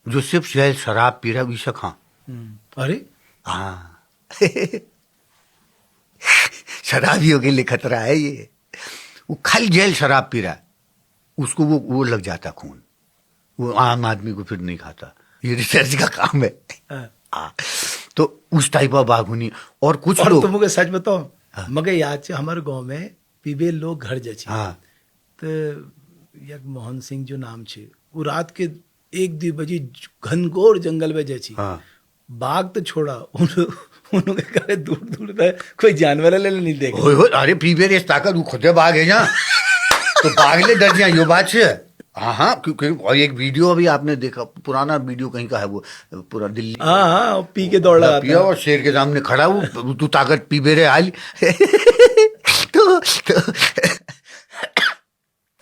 जो सिर्फ शराब पी रहा है, विषक। हाँ, अरे हाँ शराबियों के लिए खतरा है ये। वो खाली जेल शराब पी रहा है, उसको वो लग जाता खून, वो आम आदमी को फिर नहीं खाता। ये रिसर्च का काम है। हाँ, तो उस टाइप का बाघ होनी। और कुछ लोग, तुमको सच बताओ, मगर याद से हमारे गांव में पीबे लोग घर जची। हाँ, तो एक मोहन सिंह जो नाम छे, वो रात के 1-2 बजे घनघोर जंगल में जची। हाँ, बाघ तो छोड़ा, उनके घर दूर दूर तक कोई जानवर ले नहीं देखे। अरे पीबे रे ताकत, वो खुद बाघ है ना, तो बाघ ले डर जाए, यो बात से। हाँ, क्योंकि और एक वीडियो अभी आपने देखा, पुराना वीडियो कहीं का है, वो पूरा दिल्ली, हाँ, पी के दौड़ रहा पिया और शेर के सामने खड़ा, वो तू ताकत पीबे रे हाल। तो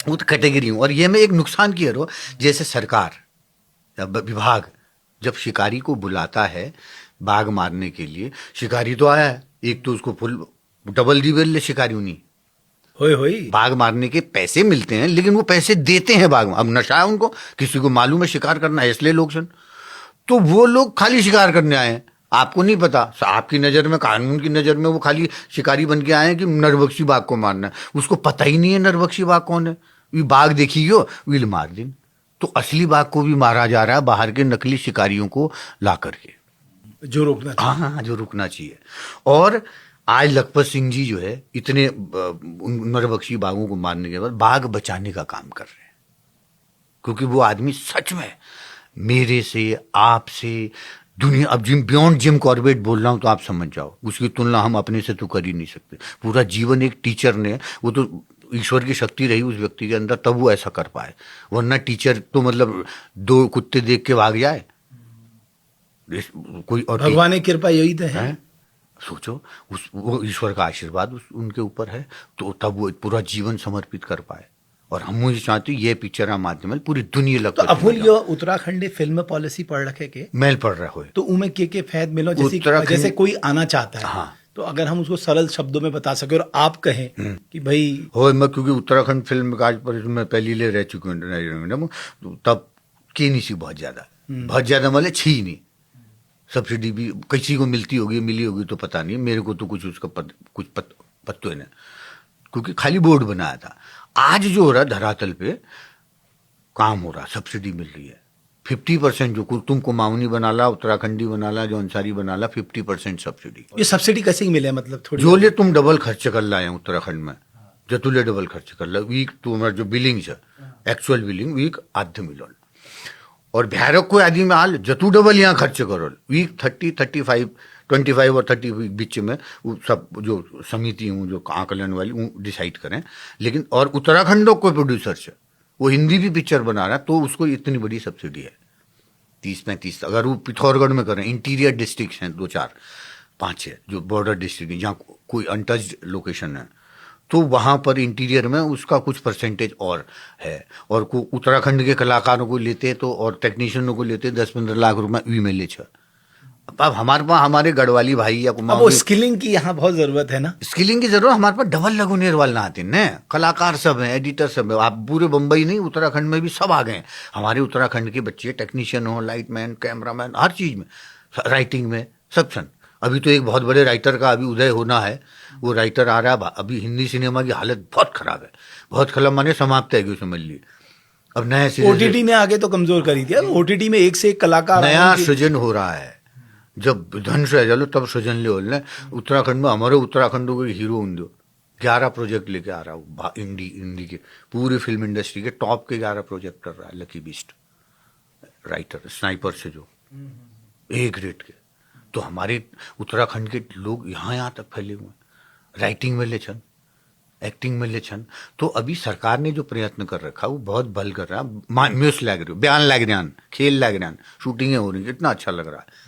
वो तो कैटेगरी हूँ। और ये मैं एक नुकसान की है, जैसे सरकार विभाग जब शिकारी को बुलाता है बाघ मारने के लिए, शिकारी तो आया है, एक तो उसको फुल डबल दी बेल ले शिकारी नहीं, होई बाघ मारने के पैसे मिलते हैं, लेकिन वो पैसे देते हैं बाघ। अब नशा है उनको, किसी को मालूम है शिकार करना है, इसलिए लोग सुन, तो वो लोग खाली शिकार करने आए हैं, आपको नहीं पता, आपकी नजर में, कानून की नजर में वो खाली शिकारी बन के आए हैं कि नरभक्षी बाघ को मारना है, उसको पता ही नहीं है नरभक्षी बाघ कौन है। ये बाघ देखी हो विल मार दिन, तो असली बाघ को भी मारा जा रहा है बाहर के नकली शिकारियों को ला करके, जो रोकना चाहिए। हाँ, जो रुकना चाहिए। और आज लखपत सिंह जी जो है इतने नरभक्षी बाघों को मारने के बाद बाघ बचाने का काम कर रहे हैं, क्योंकि वो आदमी सच में मेरे से, आपसे, दुनिया, अब बियॉन्ड जिम कॉर्बेट बोल रहा हूं तो आप समझ जाओ, उसकी तुलना हम अपने से तो कर ही नहीं सकते। पूरा जीवन एक टीचर ने, वो तो ईश्वर की शक्ति रही उस व्यक्ति के अंदर, तब वो ऐसा कर पाए, वरना टीचर तो मतलब 2 कुत्ते देख के भाग जाए कोई, और भगवान की कृपा यही तो है। सोचो, वो ईश्वर का आशीर्वाद उनके ऊपर है, तो तब वो पूरा जीवन समर्पित कर पाए। और हम मुझे चाहते ये पिक्चर माध्यम पूरी दुनिया लगता। तो अफुल यो उत्तराखंड फिल्म पॉलिसी पढ़ रखे के मेल पढ़ रहा हो, तो उमें के फायद मिलो, जैसे कोई आना चाहता है, हाँ, तो अगर हम उसको सरल शब्दों में बता सके और आप कहें कि भाई हो, मैं क्योंकि उत्तराखंड फिल्म काज पर मैं पहली ले रह चुकी हूँ, तब की नहीं सी बहुत ज्यादा मतलब छी नहीं, सब्सिडी भी किसी को मिलती होगी, मिली होगी तो पता नहीं, मेरे को तो कुछ उसका कुछ पत्तो है, क्योंकि खाली बोर्ड बनाया था। आज जो हो रहा है धरातल पे काम हो रहा, सब्सिडी मिल रही है 50%, जो तुम कुमाऊनी बना ला, उत्तराखंडी बना ला, जो अंसारी बना ला, 50% सब्सिडी। ये सब्सिडी कैसे मिले, मतलब थोड़ी जो ले तुम डबल खर्च कर लाए उत्तराखंड में, जो तुले डबल खर्च कर ला, वीक तुम्हारा जो बिलिंग है, एक्चुअल बिलिंग वीक आधे मिलोल, और भैरव को आदि में हाल जतू डबल यहाँ खर्च करो, वीक 30, 35, 25 और 30 बीच में वो सब जो समिति हूँ, जो आकलन वाली वो डिसाइड करें। लेकिन और उत्तराखंड को प्रोड्यूसर है, वो हिंदी भी पिक्चर बना रहा है, तो उसको इतनी बड़ी सब्सिडी है 30-35। अगर वो पिथौरगढ़ में करें, इंटीरियर डिस्ट्रिक्ट हैं 2-4-5 जो बॉर्डर डिस्ट्रिक्ट है, जहाँ कोई अनटच्ड लोकेशन है, तो वहां पर इंटीरियर में उसका कुछ परसेंटेज और है। और को उत्तराखंड के कलाकारों को लेते तो, और टेक्नीशियनों को लेते 10-15 लाख रुपए वी में ले। अब हमारे पास, हमारे गढ़वाली भाई या वो स्किलिंग की यहाँ बहुत जरूरत है ना, स्किलिंग की जरूरत, हमारे पास डबल लगुनेर वाला आते हैं, कलाकार सब हैं, एडिटर सब है। आप पूरे बम्बई नहीं, उत्तराखंड में भी सब आ गए। हमारे उत्तराखंड के बच्चे टेक्नीशियन हो, लाइटमैन, कैमरामैन, हर चीज में, राइटिंग में सब सन। अभी तो एक बहुत बड़े राइटर का अभी उदय होना है, वो राइटर आ रहा है। अभी हिंदी सिनेमा की हालत बहुत खराब है, बहुत खराब माने समाप्त है, समझ लिए। अब नए ओटीटी ने आगे तो कमजोर करी थी, ओटीटी में एक से एक कलाकार नया सृजन हो रहा है, जब धनुष रह जालो तब सृजन ले बोलने उत्तराखंड में हमारे उत्तराखंड को हीरो हूं दो 11 प्रोजेक्ट लेके आ रहा हूँ इंडी के पूरी फिल्म इंडस्ट्री के टॉप के 11 प्रोजेक्ट कर रहा है लकी बीस्ट राइटर स्नाइपर से जो ए ग्रेड के। तो हमारे उत्तराखंड के लोग यहाँ तक फैले हुए हैं राइटिंग में ले छन एक्टिंग में ले छन। तो अभी सरकार ने जो प्रयत्न कर रखा वो बहुत बल कर रहा है। म्यूस लग रही बयान लग रहा खेल लग रहा शूटिंगें हो रही कितना अच्छा लग रहा है।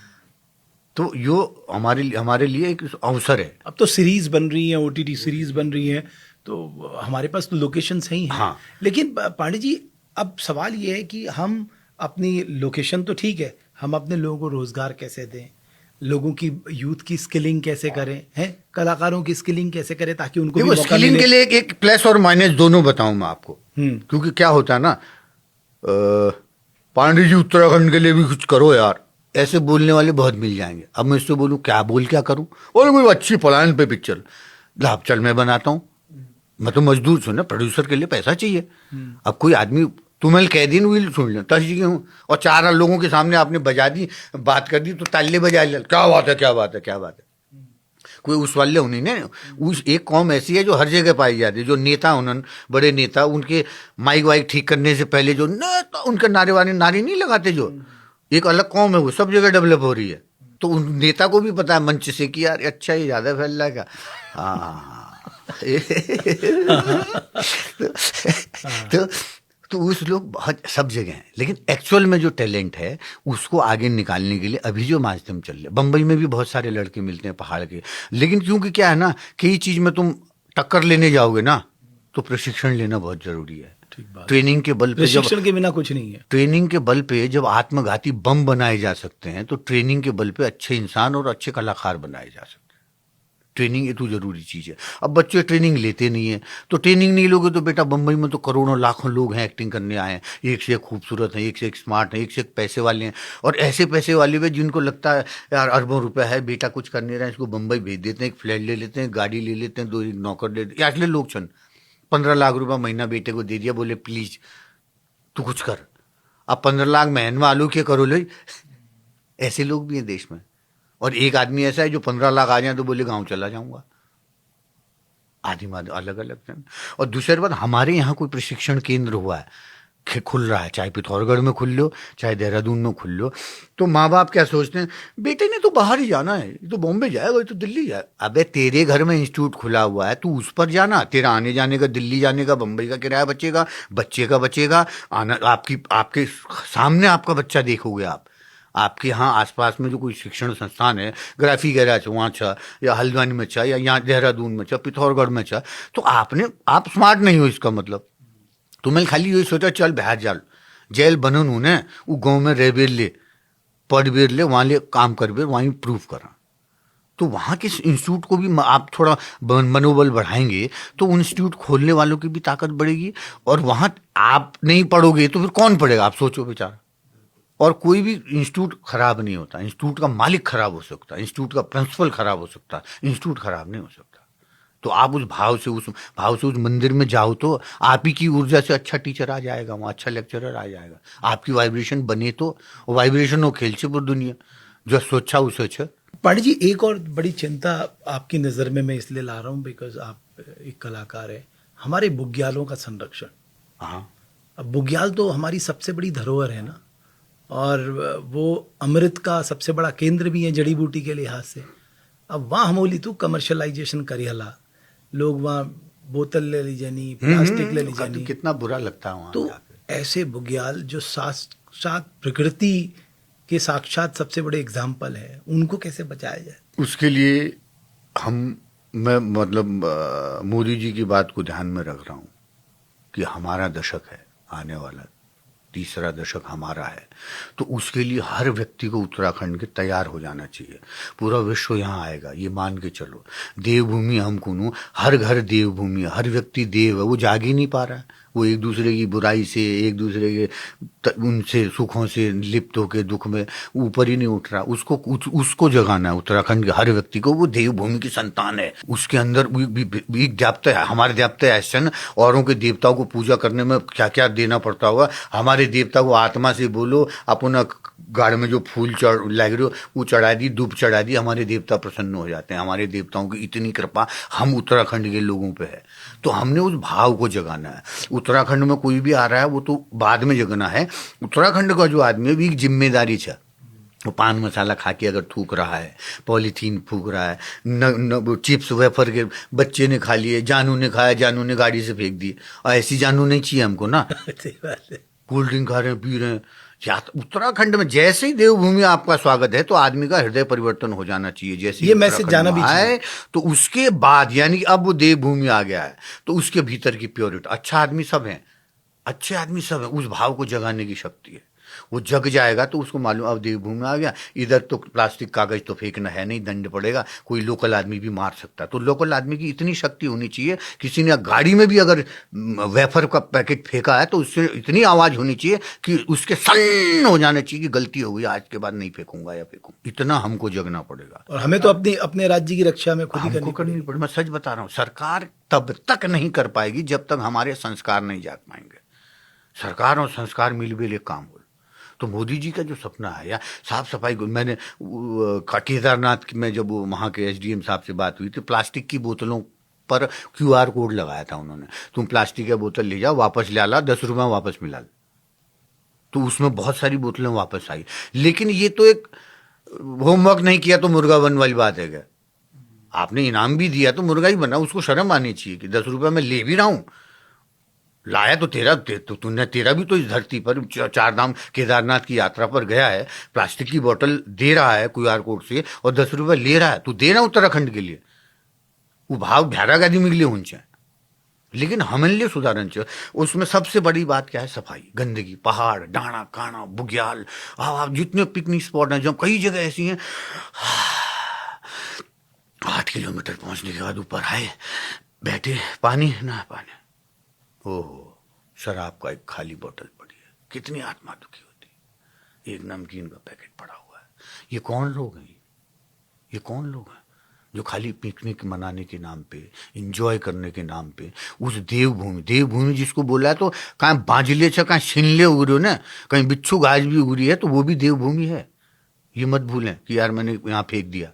तो यो हमारे लिए एक अवसर है। अब तो सीरीज बन रही है, ओटीटी सीरीज बन रही है, तो हमारे पास तो लोकेशन सही है। हाँ। लेकिन पांडे जी अब सवाल ये है कि हम अपनी लोकेशन तो ठीक है, हम अपने लोगों को रोजगार कैसे दें, लोगों की यूथ की स्किलिंग कैसे करें, हैं कलाकारों की स्किलिंग कैसे करें ताकि उनको भी मौका स्किलिंग मिले। के लिए एक प्लस और माइनस दोनों बताऊं मैं आपको। क्योंकि क्या होता है ना पांडे जी उत्तराखंड के लिए भी कुछ करो यार, ऐसे बोलने वाले बहुत मिल जाएंगे। अब मैं इससे बोलूं क्या करूं, बोले कोई अच्छी प्लान पे पिक्चर लाभ चल मैं बनाता हूं। मैं तो मजदूर छू ना, प्रोड्यूसर के लिए पैसा चाहिए। अब कोई आदमी तुम्हें कह दी विल सुन लो तश जी हूँ और 4 लोगों के सामने आपने बजा दी बात कर दी तो ताले बजा लिया क्या बात है क्या बात है क्या बात है। कोई उस वाले उन्हीं ने उस एक कौम ऐसी है जो हर जगह पाई जाती है। जो नेता उन्होंने बड़े नेता उनके माइक वाइक ठीक करने से पहले जो नेता उनके नारे वाले नारे नहीं लगाते, जो एक अलग कौम है वो सब जगह डेवलप हो रही है। तो उन नेता को भी पता है मंच से कि यार अच्छा ये ज्यादा फैल रहा है क्या। हाँ तो उस लोग बहुत सब जगह हैं, लेकिन एक्चुअल में जो टैलेंट है उसको आगे निकालने के लिए अभी जो माध्यम चल रहे हैं। बम्बई में भी बहुत सारे लड़के मिलते हैं पहाड़ के, लेकिन क्योंकि क्या है ना कई चीज में तुम टक्कर लेने जाओगे ना तो प्रशिक्षण लेना बहुत जरूरी है। ट्रेनिंग के बल पे, प्रशिक्षण के बिना कुछ नहीं है। ट्रेनिंग के बल पे जब आत्मघाती बम बनाए जा सकते हैं तो ट्रेनिंग के बल पे अच्छे इंसान और अच्छे कलाकार बनाए जा सकते हैं। ट्रेनिंग ये तो जरूरी चीज है। अब बच्चे ट्रेनिंग लेते नहीं है, तो ट्रेनिंग नहीं लोगे तो बेटा बम्बई में तो करोड़ों लाखों लोग हैं एक्टिंग करने आए हैं, एक से एक खूबसूरत हैं, एक से एक स्मार्ट हैं, एक से एक पैसे वाले हैं। और ऐसे पैसे वाले भी जिनको लगता है यार अरबों रुपए है बेटा कुछ कर नहीं रहा है, इसको बम्बई भेज देते हैं, एक फ्लैट ले लेते हैं, गाड़ी ले लेते हैं, 2 नौकर ले लेते हैं। ऐसे लोग छन 15 लाख रुपया महीना बेटे को दे दिया, बोले प्लीज तू कुछ कर। अब 15 लाख महीने आलू के करो ले। ऐसे लोग भी हैं देश में। और एक आदमी ऐसा है जो 15 लाख आ जाए तो बोले गांव चला जाऊंगा। आदि अलग अलग हैं। और दूसरी बात हमारे यहाँ कोई प्रशिक्षण केंद्र हुआ है खुल रहा है, चाहे पिथौरागढ़ में खुल लो चाहे देहरादून में खुल लो, तो माँ बाप क्या सोचते हैं बेटे ने तो बाहर ही जाना है, ये तो बॉम्बे जाएगा, ये तो दिल्ली जाएगा। अबे तेरे घर में इंस्टीट्यूट खुला हुआ है, तू उस पर जाना, तेरा आने जाने का दिल्ली जाने का बम्बई का किराया बचेगा, बच्चे का बचेगा, आना आपके सामने आपका बच्चा देखोगे आप। आपके यहाँ आसपास में जो कोई शिक्षण संस्थान है ग्राफी गैरा वहाँ छा या हल्द्वानी में छा या यहाँ देहरादून में छा पिथौरागढ़ में छा, तो आप स्मार्ट नहीं हो इसका मतलब। तुम्हें खाली यही सोचा चल बाहर जाल जेल बनन होने वो गाँव में रह बेर ले पढ़ बेर ले वहाँ ले काम कर बेर वहीं प्रूफ करा। तो वहाँ के इंस्टीट्यूट को भी आप थोड़ा मनोबल बढ़ाएंगे तो उन इंस्टीट्यूट खोलने वालों की भी ताकत बढ़ेगी। और वहाँ आप नहीं पढ़ोगे तो फिर कौन पढ़ेगा, आप सोचो बेचारा। और कोई भी इंस्टीट्यूट खराब नहीं होता, इंस्टीट्यूट का मालिक खराब हो सकता है, इंस्टीट्यूट का प्रिंसिपल खराब हो सकता है, इंस्टीट्यूट खराब नहीं हो सकता। तो आप उस भाव से उस मंदिर में जाओ तो आप ही की ऊर्जा से अच्छा टीचर आ जाएगा, वहाँ अच्छा लेक्चरर आ जाएगा। आपकी वाइब्रेशन बने तो वाइब्रेशन हो खेल से पूरी दुनिया जो सोचा उसे अच्छा। पांडे जी एक और बड़ी चिंता आपकी नज़र में मैं इसलिए ला रहा हूँ बिकॉज आप एक कलाकार है, हमारे बुग्यालों का संरक्षण। हाँ, अब बुग्याल तो हमारी सबसे बड़ी धरोहर है ना, और वो अमृत का सबसे बड़ा केंद्र भी है जड़ी बूटी के लिहाज से। अब वहाँ हम बोली तू कमर्शलाइजेशन करियला, लोग वहाँ बोतल ले ली जानी, प्लास्टिक ले ली जानी, कितना बुरा लगता है वहाँ। तो ऐसे बुग्याल जो साक्षात प्रकृति के साक्षात सबसे बड़े एग्जाम्पल है, उनको कैसे बचाया जाए? उसके लिए मैं मतलब मोदी जी की बात को ध्यान में रख रहा हूँ कि हमारा दशक है आने वाला, 3रा दशक हमारा है। तो उसके लिए हर व्यक्ति को उत्तराखंड के तैयार हो जाना चाहिए। पूरा विश्व यहाँ आएगा ये मान के चलो। देवभूमि हम कुनू, हर घर देवभूमि, हर व्यक्ति देव है। वो जाग ही नहीं पा रहा है, वो एक दूसरे की बुराई से, एक दूसरे के उनसे सुखों से लिप्त होकर दुख में ऊपर ही नहीं उठ रहा। उसको जगाना है उत्तराखंड के हर व्यक्ति को। वो देवभूमि की संतान है, उसके अंदर एक देवता है। हमारे देवता ऐसे न, औरों के देवताओं को पूजा करने में क्या क्या देना पड़ता होगा। हमारे देवता को आत्मा से बोलो, अपना गाड़ में जो फूल लग रहे हो वो चढ़ा दी, धूप चढ़ा दी, हमारे देवता प्रसन्न हो जाते हैं। हमारे देवताओं की इतनी कृपा हम उत्तराखंड के लोगों पे है, तो हमने उस भाव को जगाना है। उत्तराखंड में कोई भी आ रहा है वो तो बाद में जगना है। उत्तराखंड का जो आदमी है वो एक जिम्मेदारी है। वो पान मसाला खा के अगर थूक रहा है, पॉलीथीन फूक रहा है, न चिप्स वेफर के बच्चे ने खा लिए, जानू ने खाया, जानू ने गाड़ी से फेंक दिए, और ऐसी जानू नहीं चाहिए हमको ना। कोल्ड ड्रिंक खा रहे हैं, पी रहे हैं। उत्तराखंड में जैसे ही देवभूमि आपका स्वागत है तो आदमी का हृदय परिवर्तन हो जाना चाहिए। जैसे ये मैसेज जाना भी चाहिए। तो उसके बाद यानी कि अब वो देवभूमि आ गया है तो उसके भीतर की प्योरिटी, अच्छा आदमी सब है, अच्छे आदमी सब है, उस भाव को जगाने की शक्ति है। वो जग जाएगा तो उसको मालूम अब देवभूमि आ गया, इधर तो प्लास्टिक कागज तो फेंकना है नहीं, दंड पड़ेगा, कोई लोकल आदमी भी मार सकता है। तो लोकल आदमी की इतनी शक्ति होनी चाहिए, किसी ने गाड़ी में भी अगर वेफर का पैकेट फेंका है तो उससे इतनी आवाज होनी चाहिए कि उसके सन्न हो जाना चाहिए कि गलती हो गई, आज के बाद नहीं फेंकूंगा या फेंकूं। इतना हमको जगना पड़ेगा। और हमें तो अपने राज्य की रक्षा में खुद ही करनी पड़ेगी। मैं सच बता रहा हूँ, सरकार तब तक नहीं कर पाएगी जब तक हमारे संस्कार नहीं जाग पाएंगे। सरकार और संस्कार मिलजुल एक काम हो। तो मोदी जी का जो सपना है या साफ सफाई को, मैंने केदारनाथ में जब वहाँ के एसडीएम साहब से बात हुई तो प्लास्टिक की बोतलों पर क्यूआर कोड लगाया था उन्होंने। तुम प्लास्टिक की बोतल ले जाओ, वापस ले ला, 10 रुपये वापस मिला। तो उसमें बहुत सारी बोतलें वापस आई। लेकिन ये तो एक होमवर्क नहीं किया तो मुर्गा बन वाली बात है क्या? आपने इनाम भी दिया तो मुर्गा ही बना, उसको शर्म आनी चाहिए कि 10 रुपये में ले भी रहा हूँ, लाया तो तेरा भी तो इस धरती पर 4 धाम केदारनाथ की यात्रा पर गया है, प्लास्टिक की बोतल दे रहा है क्यूआर कोड से और 10 रुपये ले रहा है, तू दे रहा उत्तराखंड के लिए, वो भाव भ्यारा गादी मिले उनसे। लेकिन हमने सुधारण उसमें सबसे बड़ी बात क्या है? सफाई, गंदगी, पहाड़, डाना काना, बुग्याल, जितने पिकनिक स्पॉट हैं, जब कई जगह ऐसी हैं 8 किलोमीटर पहुंचने के बाद ऊपर आए, बैठे, पानी ना पानी, ओहो, शराब का एक खाली बोतल पड़ी है, कितनी आत्मा दुखी होती। एक नमकीन का पैकेट पड़ा हुआ है। ये कौन लोग हैं? ये कौन लोग हैं जो खाली पिकनिक मनाने के नाम पे, एंजॉय करने के नाम पे उस देवभूमि जिसको बोला है, तो कहीं बांजले से कहीं छिनले उग रहे हो ना, कहीं बिच्छू घास भी उग रही है तो वो भी देवभूमि है। ये मत भूलें कि यार मैंने यहाँ फेंक दिया।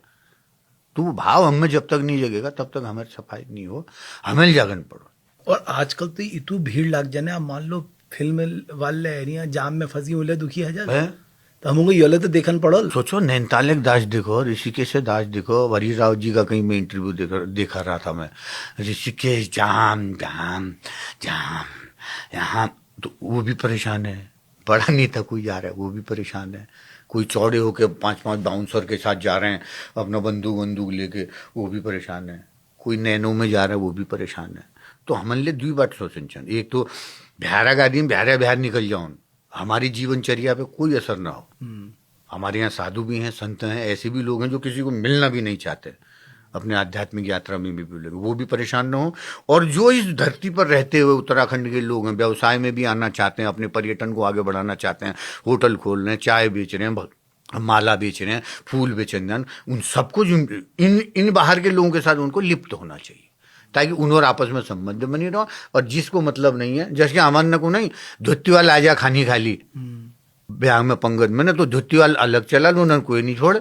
तो वो भाव हमें जब तक नहीं जगेगा तब तक हमारी सफाई नहीं हो, हमें जागन पड़ो। और आजकल तो इतनी भीड़ लग जाने, आप मान लो फिल्म वाले एरिया जाम में फंसी उले दुखी है तो हमको ये तो देखन पड़ो। सोचो, नैनीताल दास देखो, ऋषिकेश दास देखो, हरी राव जी का कहीं मैं इंटरव्यू देखा रहा था मैं, ऋषिकेश जाम जाम जाम, यहाँ तो वो भी परेशान है, पढ़ा नहीं था कोई जा रहा है वो भी परेशान है, कोई चौड़े होके 5-5 बाउंसर के साथ जा रहे हैं अपना बंदूक लेके, वो भी परेशान है, कोई नैनो में जा रहा है वो भी परेशान है। तो हमने 2 बात सोचन, एक तो बिहारा गादी में बिहार निकल जाओ, हमारी जीवनचर्या पे कोई असर ना हो। हमारे यहाँ साधु भी हैं, संत हैं, ऐसे भी लोग हैं जो किसी को मिलना भी नहीं चाहते, अपने आध्यात्मिक यात्रा में भी वो भी परेशान ना हो। और जो इस धरती पर रहते हुए उत्तराखंड के लोग हैं, व्यवसाय में भी आना चाहते हैं, अपने पर्यटन को आगे बढ़ाना चाहते हैं, होटल खोल रहे हैं, चाय बेच रहे हैं, माला बेच रहे हैं, फूल बेचन, उन सबको इन बाहर के लोगों के साथ उनको लिप्त होना चाहिए ताकि उन्होंने आपस में संबंध बनी रहो। और जिसको मतलब नहीं है, जैसे अमन को नहीं धुत्तीवाल आजा खानी खाली ब्याह में पंगत में ना, तो धुत्तीवाल अलग चला लो, उन्होंने कोई नहीं छोड़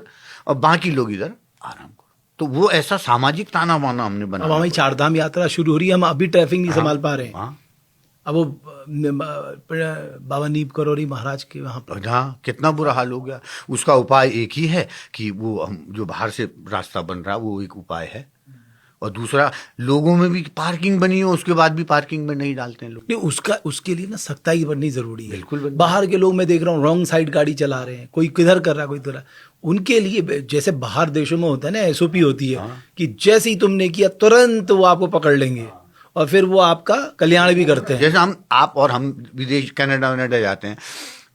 और बाकी लोग इधर आराम करो। तो वो ऐसा सामाजिक ताना बाना हमने बना। अब हमारी 4 धाम यात्रा शुरू हो रही है, हम अभी ट्रैफिक नहीं संभाल पा रहे हैं। अब वो बाबा नीब करोरी महाराज के वहाँ पर, हाँ, कितना बुरा हाल हो गया। उसका उपाय एक ही है कि वो हम जो बाहर से रास्ता बन रहा है वो एक उपाय है, और दूसरा लोगों में भी पार्किंग बनी हो, उसके बाद भी पार्किंग में नहीं डालते हैं लोग। नहीं, उसके लिए ना सख्ताई बननी जरूरी है। बिल्कुल बाहर के लोग मैं देख रहा हूँ रॉन्ग साइड गाड़ी चला रहे हैं, कोई किधर कर रहा है कोई किधर, उनके लिए जैसे बाहर देशों में होता है ना, एसओपी होती है कि जैसे ही तुमने किया तुरंत वो आपको पकड़ लेंगे और फिर वो आपका कल्याण भी करते हैं। जैसे हम विदेश कनाडा जाते हैं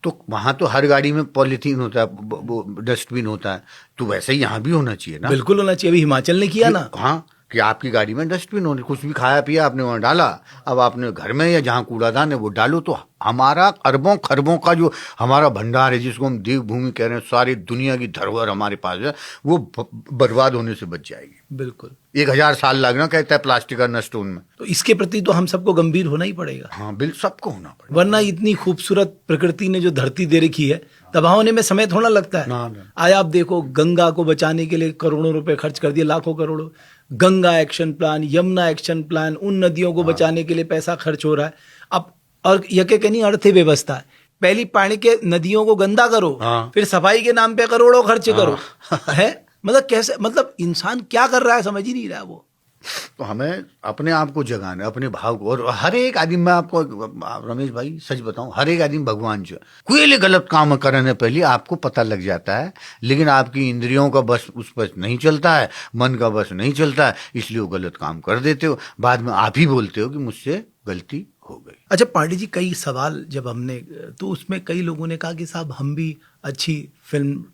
तो वहां तो हर गाड़ी में पॉलीथीन होता है, वो डस्टबिन होता है, तो वैसे ही यहाँ भी होना चाहिए ना। बिल्कुल होना चाहिए। अभी हिमाचल ने किया ना, हाँ, कि आपकी गाड़ी में डस्टबिन होने, कुछ भी खाया पिया आपने वहां डाला, अब आपने घर में या जहाँ कूड़ादान है वो डालो, तो हमारा अरबों खरबों का जो हमारा भंडार है, जिसको हम देवभूमि कह रहे हैं, सारी दुनिया की धरोहर हमारे पास है, वो बर्बाद होने से बच जाएगी। बिल्कुल। 1000 साल लगना कहता है प्लास्टिक का नष्ट होने में। तो इसके प्रति तो हम सबको गंभीर होना ही पड़ेगा। हाँ, बिल सबको होना पड़ेगा, वरना इतनी खूबसूरत प्रकृति ने जो धरती दे रखी है, तबाह होने में समय थोड़ा लगता है। ना। आज आप देखो, गंगा को बचाने के लिए करोड़ों रुपए खर्च कर दिए, लाखों करोड़ों। Ganga action plan, Yamuna action plan, उन नदियों को बचाने के लिए पैसा खर्च हो रहा है। अब और यके कहनी अर्थव्यवस्था है, पहली पानी के नदियों को गंदा करो, फिर सफाई के नाम पे करोड़ों खर्च करो, है मतलब कैसे, मतलब इंसान क्या कर रहा है समझ ही नहीं रहा वो। तो हमें अपने आप को जगाना, अपने भाव को। और हर एक आदमी, मैं आपको रमेश भाई सच बताऊं, हर एक आदमी भगवान जो कोई गलत काम करने पहले आपको पता लग जाता है, लेकिन आपकी इंद्रियों का बस उस पर नहीं चलता है, मन का बस नहीं चलता है, इसलिए वो गलत काम कर देते हो। बाद में आप ही बोलते हो कि मुझसे गलती हो गई। अच्छा पांडे जी, कई सवाल जब हमने, तो उसमें कई लोगों ने कहा कि साहब हम भी अच्छी फिल्म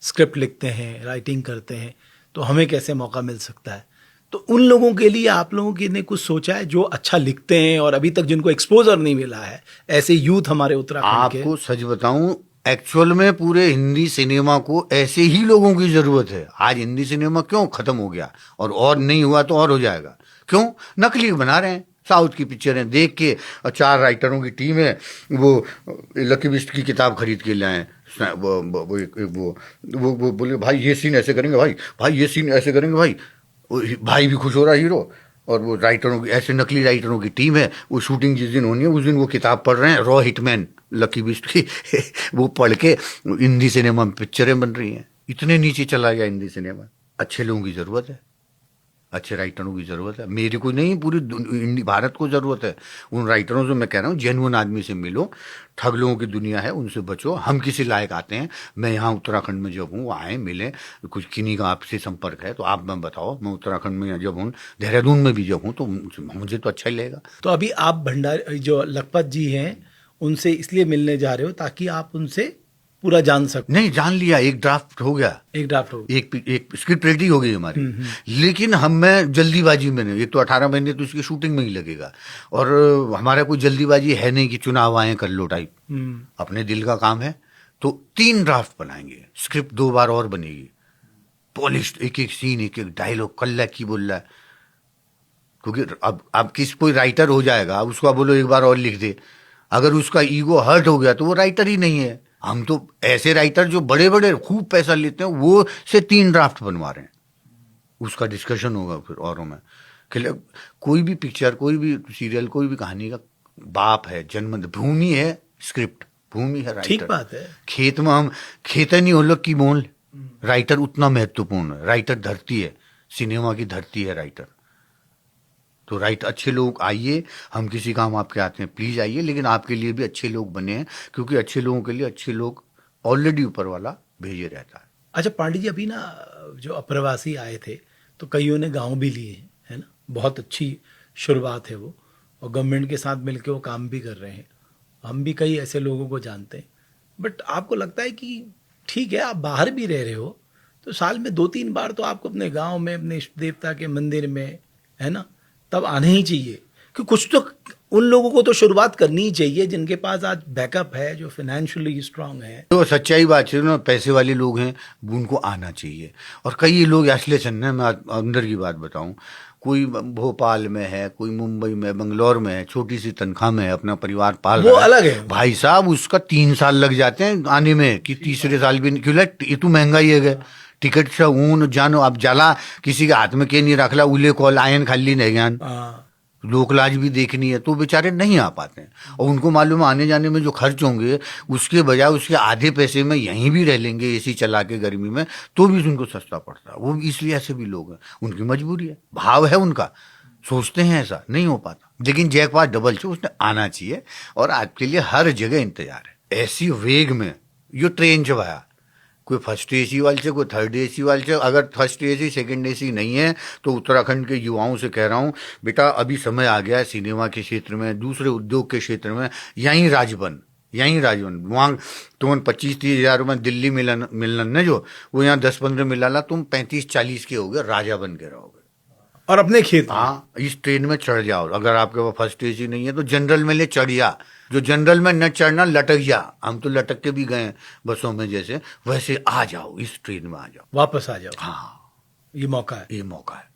स्क्रिप्ट लिखते हैं, राइटिंग करते हैं, तो हमें कैसे मौका मिल सकता है। तो उन लोगों के लिए आप लोगों की ने कुछ सोचा है जो अच्छा लिखते हैं और अभी तक जिनको एक्सपोजर नहीं मिला है, ऐसे यूथ हमारे उत्तराखंड के? आपको सच बताऊं, एक्चुअल में पूरे हिंदी सिनेमा को ऐसे ही लोगों की जरूरत है। आज हिंदी सिनेमा क्यों खत्म हो गया, और नहीं हुआ तो और हो जाएगा। क्यों? नकली बना रहे हैं। साउथ की पिक्चरें देख के 4 राइटरों की टीम है, वो लकी बिस्ट की किताब खरीद के लाए, वो बोले भाई ये सीन ऐसे करेंगे, भाई ये सीन ऐसे करेंगे, भाई भी खुश हो रहा हीरो। और वो राइटरों की, ऐसे नकली राइटरों की टीम है, वो शूटिंग जिस दिन होनी है उस दिन वो किताब पढ़ रहे हैं, रॉ हिटमैन लकी बिस्ट की वो पढ़ के हिंदी सिनेमा में पिक्चरें बन रही हैं। इतने नीचे चला गया हिंदी सिनेमा। अच्छे लोगों की जरूरत है, अच्छे राइटरों की जरूरत है। मेरी को नहीं, पूरी भारत को जरूरत है उन राइटरों से। मैं कह रहा हूँ जेन्युइन आदमी से मिलो, ठग लोगों की दुनिया है, उनसे बचो। हम किसी लायक आते हैं, मैं यहाँ उत्तराखंड में जब हूँ, आए मिले, कुछ किन्हीं का आपसे संपर्क है तो आप मैं बताओ, मैं उत्तराखंड में जब हूँ, देहरादून में भी जब हूँ, तो मुझे तो अच्छा ही लगेगा। तो अभी आप भंडारी जो लखपत जी हैं उनसे इसलिए मिलने जा रहे हो ताकि आप उनसे पूरा जान सको? नहीं, जान लिया, एक ड्राफ्ट हो गया, एक स्क्रिप्ट रेडी हो गई हमारी। लेकिन मैं जल्दीबाजी में नहीं, एक तो 18 महीने तो इसकी शूटिंग में ही लगेगा, और हमारा कोई जल्दीबाजी है नहीं कि चुनाव आए कर लो टाइप। अपने दिल का काम है, तो 3 ड्राफ्ट बनाएंगे, स्क्रिप्ट 2 बार और बनेगी, पॉलिश, एक सीन, एक डायलॉग, कल्ला की बोल रहा है। क्योंकि अब कोई राइटर हो जाएगा, अब उसको बोलो एक बार और लिख दे, अगर उसका ईगो हर्ट हो गया तो वो राइटर ही नहीं है। हम तो ऐसे राइटर जो बड़े बड़े खूब पैसा लेते हैं, वो से 3 ड्राफ्ट बनवा रहे हैं, उसका डिस्कशन होगा फिर औरों में। कोई भी पिक्चर, कोई भी सीरियल, कोई भी कहानी का बाप है, जन्म भूमि है स्क्रिप्ट, भूमि है राइटर। ठीक बात है। खेत में हम खेत नहीं हो लोग की मोल, राइटर उतना महत्वपूर्ण है। राइटर धरती है, सिनेमा की धरती है राइटर। तो राइट, अच्छे लोग आइए, हम किसी काम आपके आते हैं, प्लीज आइए, लेकिन आपके लिए भी अच्छे लोग बने हैं, क्योंकि अच्छे लोगों के लिए अच्छे लोग ऑलरेडी ऊपर वाला भेजे रहता है। अच्छा पांडे जी, अभी ना जो अप्रवासी आए थे तो कईयों ने गांव भी लिए हैं, है ना, बहुत अच्छी शुरुआत है वो, और गवर्नमेंट के साथ मिलकर वो काम भी कर रहे हैं। हम भी कई ऐसे लोगों को जानते हैं। बट आपको लगता है कि ठीक है, आप बाहर भी रह रहे हो, तो साल में 2-3 बार तो आपको अपने गाँव में, अपने इष्ट देवता के मंदिर में, है ना, तब आने ही चाहिए। कि कुछ तो उन लोगों को तो शुरुआत करनी ही चाहिए जिनके पास आज बैकअप है, जो फाइनेंशियली स्ट्रांग है। तो सच्चाई बात है ना, पैसे वाले लोग हैं, उनको आना चाहिए। और कई लोग असले छन्ने, मैं अंदर की बात बताऊं, कोई भोपाल में है, कोई मुंबई में, बंगलौर में है, छोटी सी तनख्वाह में है, अपना परिवार पाल रहा है, वो अलग है भाई साहब। उसका 3 साल लग जाते हैं आने में, कि तीसरे साल भी क्यों, ये तो महंगाई है गए टिकट से ऊन जानो। अब जाला किसी के हाथ में के नहीं रखला, उले कॉल आयन खाली नहीं ज्ञान, लोकलाज भी देखनी है, तो बेचारे नहीं आ पाते हैं। और उनको मालूम है आने जाने में जो खर्च होंगे, उसके बजाय उसके आधे पैसे में यहीं भी रह लेंगे एसी चला के गर्मी में, तो भी उनको सस्ता पड़ता है। वो इसलिए ऐसे भी लोग हैं, उनकी मजबूरी है, भाव है उनका, सोचते हैं ऐसा नहीं हो पाता। लेकिन जैकपॉट डबल से उसने आना चाहिए, और आपके लिए हर जगह इंतजार है। ऐसी वेग में यो ट्रेन चबाया, कोई फर्स्ट एसी वाले से, कोई थर्ड एसी वाले से। अगर फर्स्ट एसी सेकंड एसी नहीं है तो उत्तराखंड के युवाओं से कह रहा हूँ, बेटा अभी समय आ गया है सिनेमा के क्षेत्र में, दूसरे उद्योग के क्षेत्र में, यहीं राजबन वहाँ तुम 25-30 हज़ार रुपये दिल्ली मिलन ने जो, वो यहाँ 10-15 मिला, तुम 35-40 के हो गए, राजा बन के रहोगे। और अपने खेत, हाँ, इस ट्रेन में चढ़ जाओ। अगर आपके पास फर्स्ट एसी नहीं है तो जनरल में ले चढ़ जा, जो जनरल में न चढ़ना, लटक जा, हम तो लटक के भी गए हैं बसों में, जैसे वैसे आ जाओ, इस ट्रेन में आ जाओ, वापस आ जाओ। हाँ ये मौका है। ये मौका है।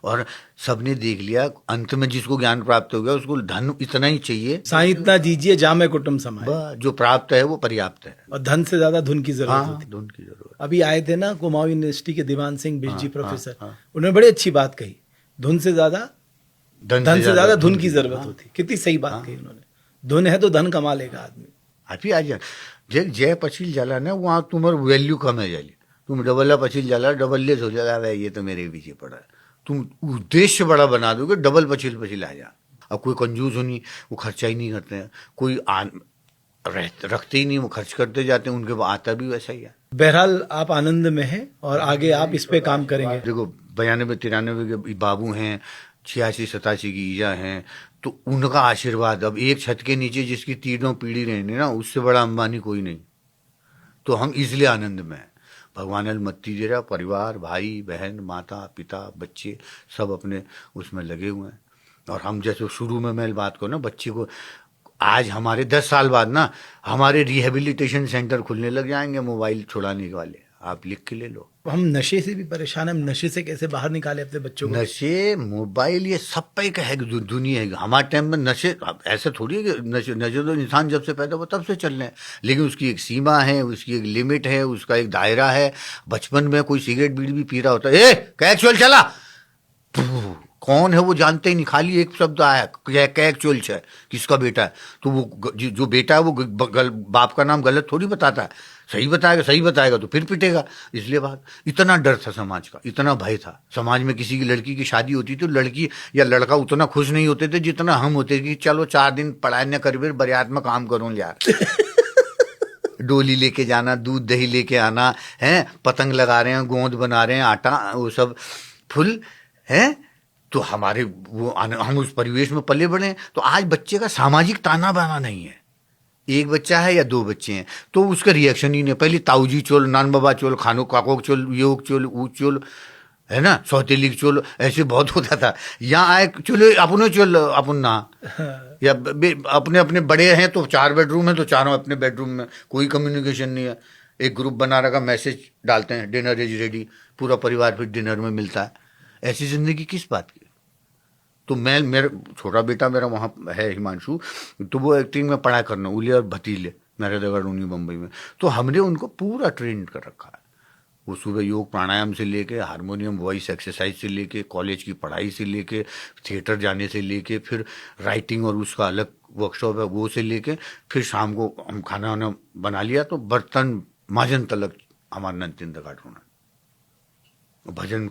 और सबने देख लिया, अंत में जिसको ज्ञान प्राप्त हो गया उसको धन इतना ही चाहिए, साईं इतना दीजिए जामे कुटुम समाए। बस जो प्राप्त है वो पर्याप्त है। और धन से ज्यादा धुन की जरूरत हाँ, होती है। धुन की जरूरत। अभी आए थे ना कुमाऊं यूनिवर्सिटी के दीवान सिंह बिष्ट जी, हाँ, प्रोफेसर, हाँ, हाँ। उन्होंने बड़ी अच्छी बात कही, धुन से ज्यादा धन से ज्यादा धुन की जरूरत हाँ, होती। कितनी सही बात हाँ। कही उन्होंने। धुन है तो धन कमा लेगा आदमी। अभी आ जा जय पछिल जाला ना, वहाँ तुम्हारा वैल्यू कम है जाली, तुम डबल पछिल जाला, डबल लेस हो जाएगा, अबे ये तो मेरे पीछे पड़ा है, तुम उद्देश्य बड़ा बना दोगे, डबल पछिल पछिल आ जा। अब कोई कंजूस हो नहीं, वो खर्चा ही नहीं करते हैं, कोई रखते ही नहीं, वो खर्च करते जाते हैं, उनके पास आता भी वैसा ही है। बहरहाल आप आनंद में हैं और आगे आप इस पे काम करेंगे। देखो 92-93 के बाबू हैं, 86-87 की ईजा हैं, तो उनका आशीर्वाद, अब एक छत के नीचे जिसकी तीनों पीढ़ी रहने ना, उससे बड़ा अंबानी कोई नहीं। तो हम इसलिए आनंद में हैं। भगवान अलमत्ती दे रहा, परिवार, भाई बहन, माता पिता बच्चे सब अपने उसमें लगे हुए हैं। और हम जैसे शुरू में मैं बात करूँ ना, बच्चे को आज हमारे 10 साल बाद ना हमारे रिहेबिलिटेशन सेंटर खुलने लग जाएंगे मोबाइल छुड़ाने वाले, आप लिख के ले लो। हम नशे से भी परेशान हैं, हम नशे से कैसे बाहर निकाले अपने बच्चों को। नशे, मोबाइल, ये सब पे का है दुनिया है। हमारे टाइम में नशे ऐसा थोड़ी है कि नशे नशे तो इंसान जब से पैदा हुआ तब से चल रहे हैं, लेकिन उसकी एक सीमा है, उसकी एक लिमिट है, उसका एक दायरा है। बचपन में कोई सिगरेट बीड़ी भी पी रहा होता है, कैक्चुअल चला, कौन है वो जानते ही नहीं, खाली एक शब्द आया कैक्चुअल है, किसका बेटा है, तो वो जो बेटा है वो बाप का नाम गलत थोड़ी बताता है, सही बताएगा तो फिर पिटेगा। इसलिए बात, इतना डर था समाज का, इतना भय था समाज में। किसी की लड़की की शादी होती तो लड़की या लड़का उतना खुश नहीं होते थे जितना हम होते कि चलो 4 दिन पढ़ाई न कर, बरियात में काम करूँ यार। डोली लेके जाना, दूध दही लेके आना है, पतंग लगा रहे हैं, गोंद बना रहे हैं, आटा, वो सब फुल है। तो हमारे वो हम उस परिवेश में पले बड़े हैं। तो आज बच्चे का सामाजिक ताना बाना नहीं है, एक बच्चा है या 2 बच्चे हैं तो उसका रिएक्शन ही नहीं। पहले ताऊजी चोल, नान बाबा चोल, खानो काकोक चोल, योग चोल, ऊ चोल, है ना, सौतेली चोल, ऐसे बहुत होता था। यहाँ आए चलो अपने चोल अपन ना, या अपने अपने बड़े हैं तो 4 बेडरूम है तो चारों अपने बेडरूम में, कोई कम्युनिकेशन नहीं है। एक ग्रुप बना रखा, मैसेज डालते हैं डिनर इज रेडी, पूरा परिवार फिर डिनर में मिलता है। ऐसी जिंदगी किस बात की। तो मैं, मेरा छोटा बेटा मेरा वहाँ है हिमांशु, तो वो एक्टिंग में पढ़ाई करना, उले और भतीले मेरे देहरादूनी बम्बई में, तो हमने उनको पूरा ट्रेन कर रखा है। वो सुबह योग प्राणायाम से लेके, हारमोनियम वॉइस एक्सरसाइज से लेके, कॉलेज की पढ़ाई से लेके, थिएटर जाने से लेके, फिर राइटिंग और उसका अलग वर्कशॉप है वो से लेके, फिर शाम को हम खाना वाना बना लिया तो बर्तन माजन तलक हमारा नंतिन घाट होना, भजन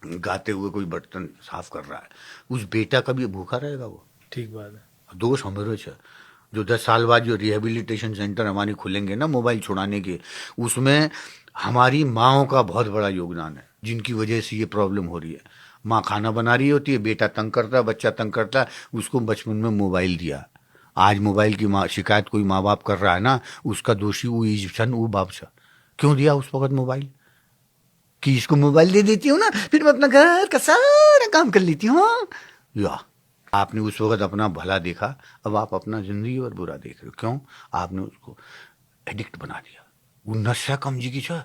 गाते हुए कोई बर्तन साफ कर रहा है, उस बेटा कभी भूखा रहेगा वो? ठीक बात है। दोष हमारे है। जो 10 साल बाद जो रिहेबिलिटेशन सेंटर हमारे खुलेंगे ना मोबाइल छुड़ाने के, उसमें हमारी माँओं का बहुत बड़ा योगदान है, जिनकी वजह से ये प्रॉब्लम हो रही है। माँ खाना बना रही होती है, बेटा तंग करता है, बच्चा तंग करता है, उसको बचपन में मोबाइल दिया। आज मोबाइल की शिकायत कोई माँ बाप कर रहा है ना, उसका दोषी वो इजिप्शन वो बाप से क्यों दिया उस वक्त मोबाइल, कि इसको मोबाइल दे देती हूँ ना फिर मैं अपना घर का सारा काम कर लेती हूँ। या आपने उस वक्त अपना भला देखा, अब आप अपना जिंदगी और बुरा देख रहे हो। क्यों? आपने उसको एडिक्ट बना दिया। वो नशा कमजी की छा,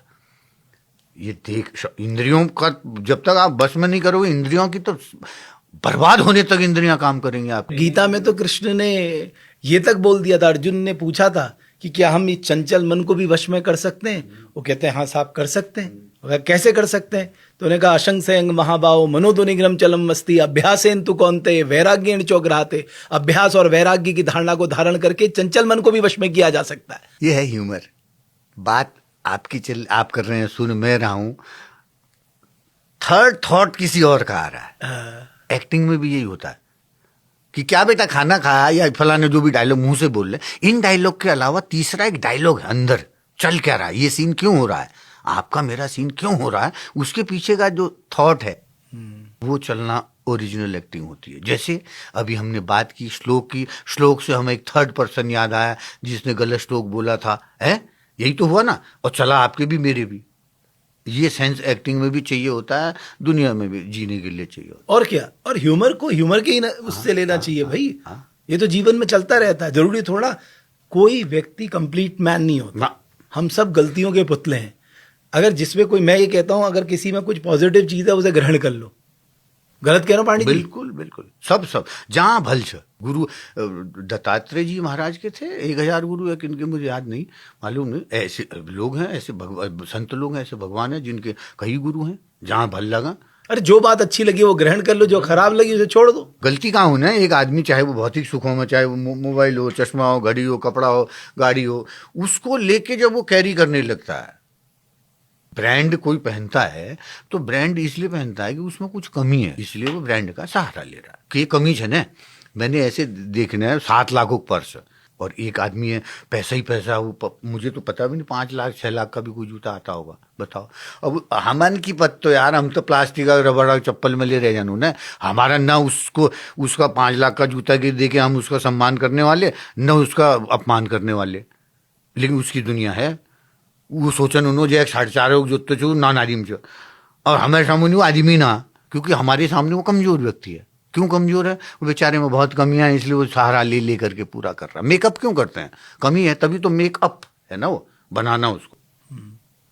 ये देख इंद्रियों का जब तक आप बस में नहीं करोगे, इंद्रियों की तो बर्बाद होने तक इंद्रियां काम करेंगे आप। गीता में तो कृष्ण ने ये तक बोल दिया था, अर्जुन ने पूछा था कि क्या हम इस चंचल मन को भी वश में कर सकते हैं? वो कहते हैं हाँ साहब कर सकते हैं। वह कैसे कर सकते हैं? तो उन्होंने कहा अशंग से अंग महाबाहो मनोदो निग्रम चलम मस्ती अभ्यासेन तु कौनते वैराग्येण चोग्राते। अभ्यास और वैराग्य की धारणा को धारण करके चंचल मन को भी वश में किया जा सकता है। ये है ह्यूमर। बात आपकी आप कर रहे हैं, सुन मैं रहा हूं, थर्ड थॉट किसी और का आ रहा है। एक्टिंग में भी यही होता है कि क्या बेटा खाना खाया, या फलाने जो भी डायलॉग मुंह से बोल रहे, इन डायलॉग के अलावा तीसरा एक डायलॉग है अंदर चल क्या रहा है, ये सीन क्यों हो रहा है, आपका मेरा सीन क्यों हो रहा है, उसके पीछे का जो थॉट है वो चलना ओरिजिनल एक्टिंग होती है। जैसे अभी हमने बात की श्लोक की, श्लोक से हमें एक थर्ड पर्सन याद आया जिसने गलत श्लोक बोला था, है यही तो हुआ ना, और चला आपके भी मेरे भी। ये सेंस एक्टिंग में भी चाहिए होता है, दुनिया में भी जीने के लिए चाहिए होता है। और क्या, और ह्यूमर को ह्यूमर के ही उससे लेना चाहिए भाई। ये तो जीवन में चलता रहता है, जरूरी थोड़ा कोई व्यक्ति कंप्लीट मैन नहीं होता, ना। हम सब गलतियों के पुतले हैं। अगर जिसमें कोई, मैं ये कहता हूं अगर किसी में कुछ पॉजिटिव चीज है उसे ग्रहण कर लो। गलत कह रहा हूं पांडे जी? बिल्कुल बिल्कुल, सब जहां भल छ। गुरु दत्तात्रेय जी महाराज के थे 1000 गुरु है किनके मुझे याद नहीं, मालूम नहीं। ऐसे लोग हैं, ऐसे संत लोग हैं, ऐसे भगवान हैं जिनके कई गुरु हैं। जहां भल लगा, अरे जो बात अच्छी लगी वो ग्रहण कर लो, जो खराब लगी उसे छोड़ दो। गलती कहाँ होना है। एक आदमी चाहे वो भौतिक सुखों में, चाहे वो मोबाइल हो, चश्मा हो, घड़ी हो, कपड़ा हो, गाड़ी हो, उसको लेके जब वो कैरी करने लगता है, ब्रांड कोई पहनता है तो ब्रांड इसलिए पहनता है कि उसमें कुछ कमी है, इसलिए वो ब्रांड का सहारा ले रहा है कि ये कमी है ना। मैंने ऐसे देखना है 7 लाख पर्स और एक आदमी है पैसा ही पैसा, वो मुझे तो पता भी नहीं 5 लाख 6 लाख का भी कोई जूता आता होगा, बताओ। अब हमन की पत तो यार, हम तो प्लास्टिक का रबड़ चप्पल में ले रह जानू ना। हमारा ना उसको उसका 5 लाख का जूता गिर दे के हम उसका सम्मान करने वाले, न उसका अपमान करने वाले। लेकिन उसकी दुनिया है, वो सोचन उन्होंने जो 4.5 जोते छो ना नारिम छो, और हमारे सामने वो आदमी ना, क्योंकि हमारे सामने वो कमजोर व्यक्ति है। क्यों कमजोर है? वो बेचारे में बहुत कमियां हैं, इसलिए वो सहारा ले ले करके पूरा कर रहा है। मेकअप क्यों करते हैं? कमी है तभी तो मेकअप है ना, वो बनाना उसको।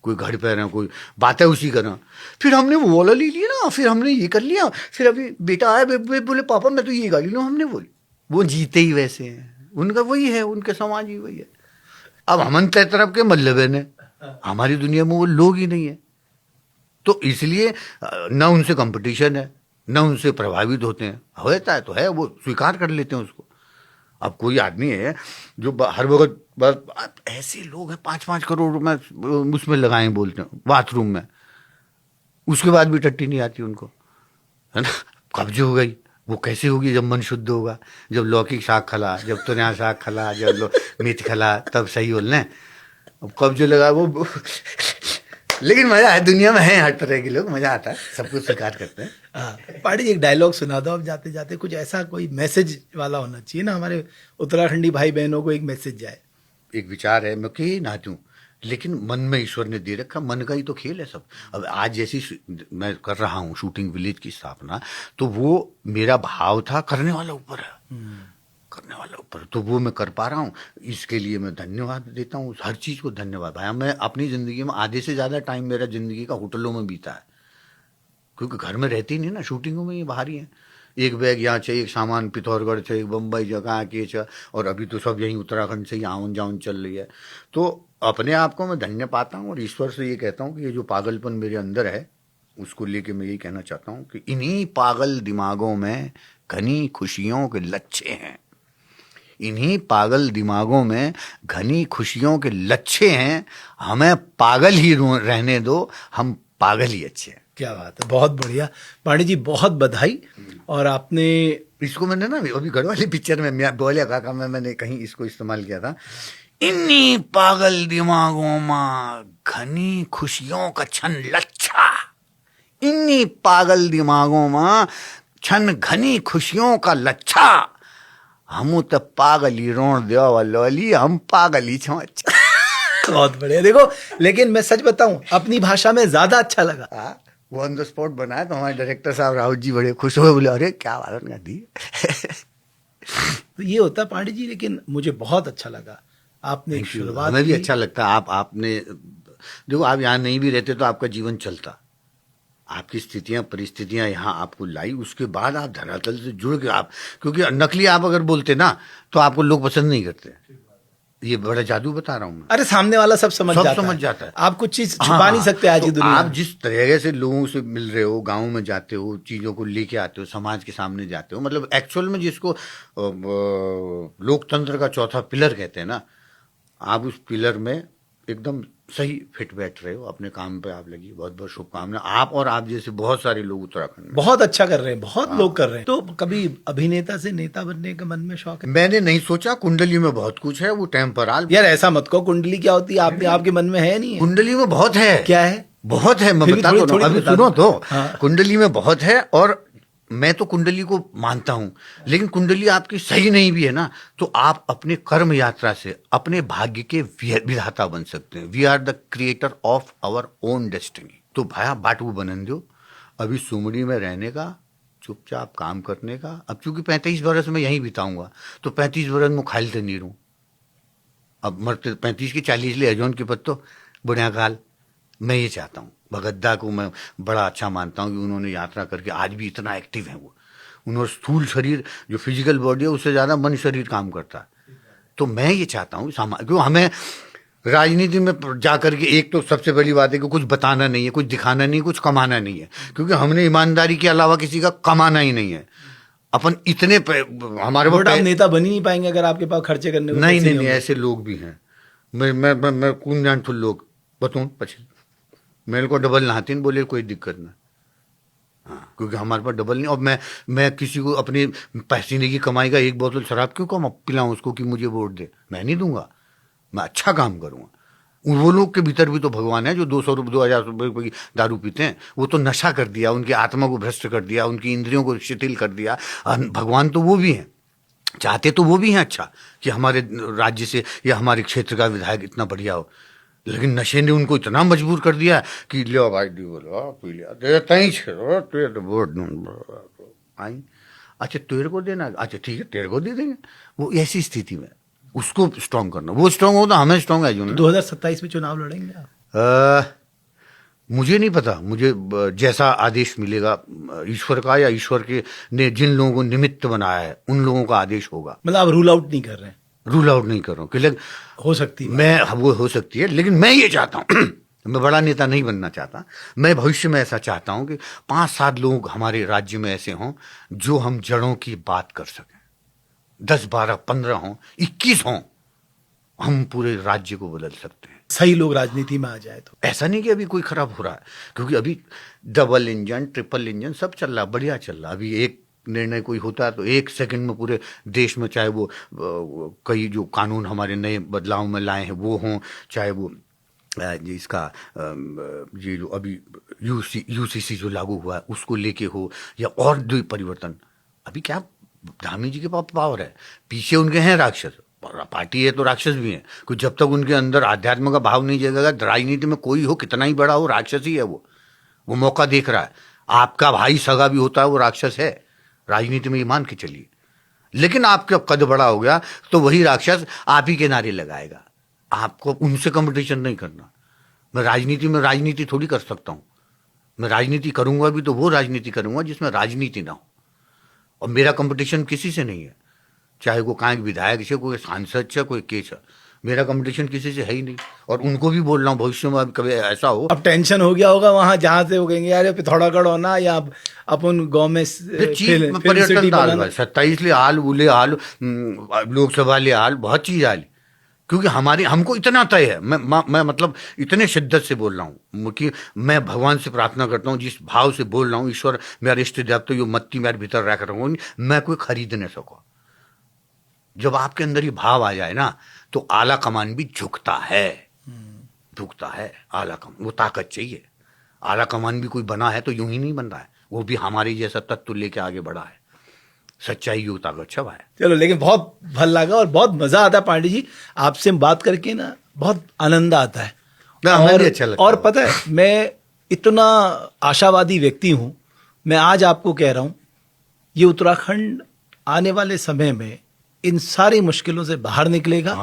कोई घड़ी पहना, कोई बातें उसी करना। फिर हमने वो वाला ले लिया ना, फिर हमने ये कर लिया, फिर अभी बेटा आया बोले पापा मैं तो ये गाड़ी लूँ, हमने बोली। वो जीते ही वैसे हैं, उनका वही है, उनके समाज ही वही है। अब हमन तय तरफ के मतलब है ने, हमारी दुनिया में वो लोग ही नहीं है, तो इसलिए न उनसे कंपटीशन है, न उनसे प्रभावित होते हैं। होता है तो है, वो स्वीकार कर लेते हैं उसको। अब कोई आदमी है जो हर वक्त बस, ऐसे लोग हैं 5-5 करोड़ रुपए उसमें लगाए बोलते हैं बाथरूम में, उसके बाद भी टट्टी नहीं आती उनको, है ना। कब्ज हो गई, वो कैसे होगी? जब मन शुद्ध होगा, जब लौकी साग खला, जब तुनिया साग खला, जब मीट खला, तब सही बोलना। अब कब्ज लगा वो लेकिन मजा है, दुनिया में है हर तरह के लोग, मजा आता है, सब कुछ स्वीकार करते हैं। हाँ, पाड़ी जी एक डायलॉग सुना दो अब जाते जाते, कुछ ऐसा कोई मैसेज वाला होना चाहिए ना, हमारे उत्तराखंडी भाई बहनों को एक मैसेज जाए। एक विचार है, मैं कहीं ना दूं, लेकिन मन में ईश्वर ने दे रखा, मन का ही तो खेल है सब। अब आज जैसी मैं कर रहा हूँ शूटिंग विलेज की स्थापना, तो वो मेरा भाव था, करने वाला ऊपर है, करने वाला ऊपर, तो वो मैं कर पा रहा हूँ, इसके लिए मैं धन्यवाद देता हूँ, हर चीज़ को धन्यवाद। भाई मैं अपनी ज़िंदगी में आधे से ज़्यादा टाइम मेरा ज़िंदगी का होटलों में बीता है, क्योंकि घर में रहती नहीं ना, शूटिंगों में ये बाहर ही है। एक बैग यहाँ चाहिए, एक सामान पिथौरगढ़ से, एक बम्बई जगह के छ, और अभी तो सब यहीं उत्तराखंड से ही आवन जावन चल रही है। तो अपने आप को मैं धन्य पाता हूँ और ईश्वर से ये कहता हूँ कि ये जो पागलपन मेरे अंदर है, उसको लेके मैं यही कहना चाहता हूँ कि इन्हीं पागल दिमागों में घनी खुशियों के लच्छे हैं, इन्हीं पागल दिमागों में घनी खुशियों के लच्छे हैं। हमें पागल ही रहने दो, हम पागल ही अच्छे हैं। क्या बात है, बहुत बढ़िया पांडे जी, बहुत बधाई। और आपने इसको मैंने ना अभी गढ़वाली पिक्चर में मैं बोलिया काका में मैंने कहीं इसको इस्तेमाल किया था, इन्हीं पागल दिमागों में घनी खुशियों का छन लच्छा, इन्हीं पागल दिमागों में छन घनी खुशियों का लच्छा, हम तो पागल ही रोण दो लोली, हम पागल ही छो। बहुत बढ़िया। देखो, लेकिन मैं सच बताऊं, अपनी भाषा में ज्यादा अच्छा लगा। वो ऑन द स्पॉट बनाया तो हमारे डायरेक्टर साहब राहुल जी बड़े खुश हुए, बोले अरे क्या बात कर दी। तो ये होता पांडे जी, लेकिन मुझे बहुत अच्छा लगा आपने एक शुरुआत। हमें भी अच्छा लगता है। आपने देखो, आप यहाँ नहीं भी रहते तो आपका जीवन चलता, आपकी स्थितियां परिस्थितियां यहाँ आपको लाई, उसके बाद आप धरातल से जुड़ के आप, क्योंकि नकली आप अगर बोलते ना तो आपको लोग पसंद नहीं करते। ये बड़ा जादू बता रहा हूँ मैं। अरे सामने वाला सब समझ जाता है। आप कुछ चीज छुपा नहीं सकते आज की दुनिया में। आप जिस तरह से लोगों से मिल रहे हो, गाँव में जाते हो, चीज़ों को लेके आते हो, समाज के सामने जाते हो, मतलब एक्चुअल में जिसको लोकतंत्र का चौथा पिलर कहते हैं ना, आप उस पिलर में एकदम सही फिट बैठ रहे हो, अपने काम पे आप लगी। बहुत बहुत शुभकामना। आप और आप जैसे बहुत सारे लोग उत्तराखंड में बहुत अच्छा कर रहे हैं, बहुत लोग कर रहे हैं। तो कभी अभिनेता से नेता बनने का मन में शौक है? मैंने नहीं सोचा, कुंडली में बहुत कुछ है, वो टेम्पराल। यार ऐसा मत कहो, कुंडली क्या होती है आपके मन में है नहीं है? कुंडली में बहुत है। क्या है? बहुत है, मैं बता दो, अभी सुनो तो। हाँ। कुंडली में बहुत है, और मैं तो कुंडली को मानता हूं, लेकिन कुंडली आपकी सही नहीं भी है ना, तो आप अपने कर्म यात्रा से अपने भाग्य के विधाता बन सकते हैं। We are the creator of our own destiny. तो भाया बाटू बनन दो, अभी सुमड़ी में रहने का चुपचाप काम करने का। अब चूंकि 35 बरस में यहीं बिताऊंगा तो 35 बरस में खाइलते नहीं रहूं। अब मरते 35 की 40 ले अजोन के पत्तो बुढ़िया काल। मैं ये चाहता हूँ। भगतदा को मैं बड़ा अच्छा मानता हूँ कि उन्होंने यात्रा करके आज भी इतना एक्टिव है वो। उन्होंने स्थूल शरीर जो फिजिकल बॉडी है उससे ज़्यादा मन शरीर काम करता है। तो मैं ये चाहता हूँ क्यों हमें राजनीति में जाकर के एक तो सबसे बड़ी बात है कि कुछ बताना नहीं है, कुछ दिखाना नहीं है, कुछ कमाना नहीं है, क्योंकि हमने ईमानदारी के अलावा किसी का कमाना ही नहीं है। अपन इतने हमारे वोट आप नेता बन ही नहीं पाएंगे अगर आपके पास खर्चे करने को नहीं पैसे नहीं, होंगे। ऐसे लोग भी हैं। मैं कौन जान थुल लोग बताऊं पछी मेरे को डबल नहातीन बोले कोई दिक्कत ना। हाँ, क्योंकि हमारे पास डबल नहीं। और मैं किसी को अपनी पसीने की कमाई का एक बोतल शराब क्यों कम पिलाऊं उसको कि मुझे वोट दे? मैं नहीं दूंगा। मैं अच्छा काम करूंगा। वो लोग के भीतर भी तो भगवान है जो 200 रुपये 2000 रुपये की दारू पीते हैं। वो तो नशा कर दिया, उनकी आत्मा को भ्रष्ट कर दिया, उनकी इंद्रियों को शिथिल कर दिया। भगवान तो वो भी हैं, चाहते तो वो भी हैं अच्छा कि हमारे राज्य से या हमारे क्षेत्र का विधायक इतना बढ़िया हो, लेकिन नशे ने उनको इतना मजबूर कर दिया कि लो भाई दी बोलो पी लिया देता ही छो तेरे वोट आई। अच्छा तेरे को देना, अच्छा ठीक है तेरे को दे देंगे। वो ऐसी स्थिति में उसको स्ट्रांग करना, वो स्ट्रांग हो तो हमें स्ट्रांग है। जो 2027 में चुनाव लड़ेंगे आप? मुझे नहीं पता। मुझे जैसा आदेश मिलेगा ईश्वर का या ईश्वर के ने जिन लोगों को निमित्त बनाया है उन लोगों का आदेश होगा। मतलब आप रूल आउट नहीं कर रहे हैं? रूल आउट नहीं कर रहा हूँ कि हो सकती है मैं वो हो सकती है, लेकिन मैं ये चाहता हूँ मैं बड़ा नेता नहीं बनना चाहता। मैं भविष्य में ऐसा चाहता हूँ कि 5-7 लोग हमारे राज्य में ऐसे हों जो हम जड़ों की बात कर सकें। 10, 12, 15 हों, 21 हों, हम पूरे राज्य को बदल सकते हैं। सही लोग राजनीति में आ जाए तो। ऐसा नहीं कि अभी कोई खराब हो रहा है, क्योंकि अभी डबल इंजन ट्रिपल इंजन सब चल रहा, बढ़िया चल रहा। अभी एक निर्णय कोई होता है तो 1 सेकंड में पूरे देश में, चाहे वो कई जो कानून हमारे नए बदलाव में लाए हैं वो हों, चाहे वो इसका ये जो अभी यूसीसी जो लागू हुआ है उसको लेके हो, या और जो परिवर्तन। अभी क्या धामी जी के पास पावर है, पीछे उनके हैं राक्षस। पार्टी है तो राक्षस भी है। कुछ जब तक उनके अंदर आध्यात्म का भाव नहीं जगेगा, राजनीति में कोई हो कितना ही बड़ा हो राक्षस ही है। वो मौका देख रहा है। आपका भाई सगा भी होता है वो राक्षस है, राजनीति में ये मान के चलिए। लेकिन आपका कद बड़ा हो गया तो वही राक्षस आप ही के नारे लगाएगा। आपको उनसे कंपटीशन नहीं करना। मैं राजनीति थोड़ी कर सकता हूं। मैं राजनीति करूंगा भी तो वो राजनीति करूंगा जिसमें राजनीति ना हो, और मेरा कंपटीशन किसी से नहीं है, चाहे वो कांक विधायक से, कोई सांसद से, कोई केस है। मेरा कंपटीशन किसी से है ही नहीं। और उनको भी बोल रहा हूँ भविष्य में कभी ऐसा हो। अब टेंशन हो गया होगा वहां जहां से वो कहेंगे यार पिथौरागढ़ होना या अपन गांव में पर्यटन दाल 27 ले आल उले आल लोकसभा ले आल बहुत चीज आल, क्योंकि हमको इतना तय है। मैं मतलब इतने शिद्दत से बोल रहा हूँ कि मैं भगवान से प्रार्थना करता हूँ, जिस भाव से बोल रहा हूँ, ईश्वर मेरा इष्ट देवता यो मत्ती मेरे भीतर रख रहा हूँ, मैं कोई खरीद नहीं सकूँ। जब आपके अंदर ये भाव आ जाए ना तो आला कमान भी झुकता है। आला कमान वो ताकत चाहिए। आला कमान भी कोई बना है तो यूं ही नहीं बन रहा है, वो भी हमारे जैसा तत्व लेके आगे बढ़ा है। सच्चाई यू ताकत छवा है। चलो, लेकिन बहुत भल लगा और बहुत मजा आता है पांडे जी आपसे बात करके ना, बहुत आनंद आता है। और पता है मैं इतना आशावादी व्यक्ति हूं, मैं आज आपको कह रहा हूं ये उत्तराखंड आने वाले समय में इन सारी मुश्किलों से बाहर निकलेगा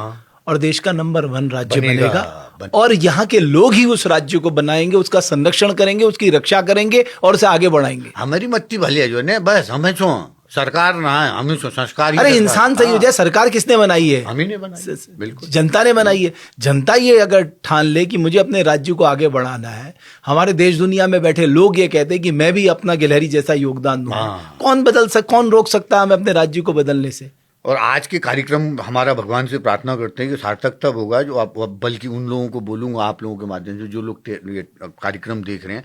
और देश का नंबर 1 राज्य बनेगा। और यहाँ के लोग ही उस राज्य को बनाएंगे, उसका संरक्षण करेंगे, उसकी रक्षा करेंगे और उसे आगे बढ़ाएंगे। हमारी मत्ती भली है जो ने, बस हमें छो सरकार ना है, हमें छो संस्कार। अरे इंसान सही हो जाए। सरकार किसने बनाई है? हम ही ने बनाई, बिल्कुल जनता ने बनाई है। जनता ये अगर ठान ले कि मुझे अपने राज्य को आगे बढ़ाना है, हमारे देश दुनिया में बैठे लोग ये कहते हैं कि मैं भी अपना गिलहरी जैसा योगदान दूंगा, कौन रोक सकता है हमें अपने राज्य को बदलने से? और आज के कार्यक्रम हमारा भगवान से प्रार्थना करते हैं कि सार्थक तब होगा जो आप, बल्कि उन लोगों को बोलूंगा, आप लोगों के माध्यम से जो लोग ये कार्यक्रम देख रहे हैं,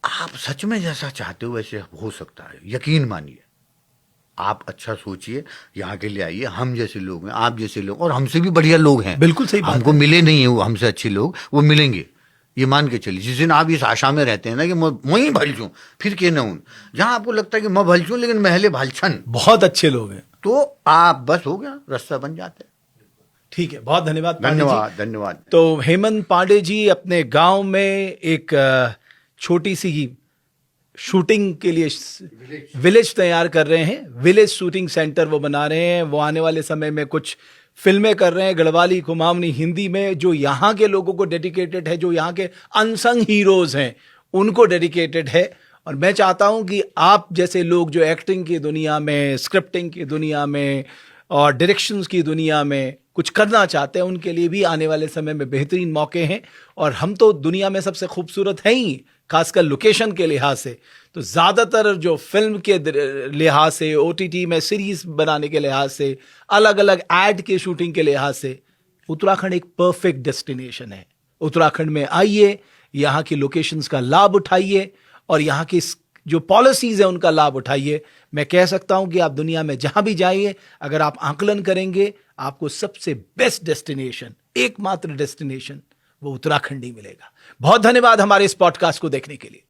आप सच में जैसा चाहते हो वैसे हो सकता है। यकीन मानिए, आप अच्छा सोचिए, यहाँ के लिए आइए। हम जैसे लोग हैं, आप जैसे लोग, और हमसे भी बढ़िया लोग हैं। बिल्कुल सही बात हमको मिले नहीं है वो हमसे अच्छे लोग, वो मिलेंगे, ये मान के चलिए। जिस दिन आप इस आशा में रहते हैं ना कि मैं ही भलचूं, फिर के न हूं, जहां आपको लगता है कि मैं भलचूं लेकिन महले भालछन, बहुत अच्छे लोग हैं, तो आप बस हो गया, रास्ता बन जाते हैं। ठीक है, बहुत धन्यवाद। धन्यवाद। तो हेमंत पांडे जी अपने गांव में एक छोटी सी शूटिंग के लिए विलेज तैयार कर रहे हैं, विलेज शूटिंग सेंटर वो बना रहे हैं। वो आने वाले समय में कुछ फिल्में कर रहे हैं, गढ़वाली कुमाऊनी हिंदी में, जो यहाँ के लोगों को डेडिकेटेड है, जो यहाँ के अनसंग हीरोज हैं उनको डेडिकेटेड है। और मैं चाहता हूं कि आप जैसे लोग जो एक्टिंग की दुनिया में, स्क्रिप्टिंग की दुनिया में और डायरेक्शंस की दुनिया में कुछ करना चाहते हैं, उनके लिए भी आने वाले समय में बेहतरीन मौके हैं। और हम तो दुनिया में सबसे खूबसूरत हैं ही, खासकर लोकेशन के लिहाज से। तो ज़्यादातर जो फिल्म के लिहाज से, OTT में सीरीज बनाने के लिहाज से, अलग अलग एड के शूटिंग के लिहाज से उत्तराखंड एक परफेक्ट डेस्टिनेशन है। उत्तराखंड में आइए, यहाँ की लोकेशंस का लाभ उठाइए और यहाँ की जो पॉलिसीज है उनका लाभ उठाइए। मैं कह सकता हूं कि आप दुनिया में जहां भी जाइए, अगर आप आकलन करेंगे, आपको सबसे बेस्ट डेस्टिनेशन, एकमात्र डेस्टिनेशन वो उत्तराखंड ही मिलेगा। बहुत धन्यवाद हमारे इस पॉडकास्ट को देखने के लिए।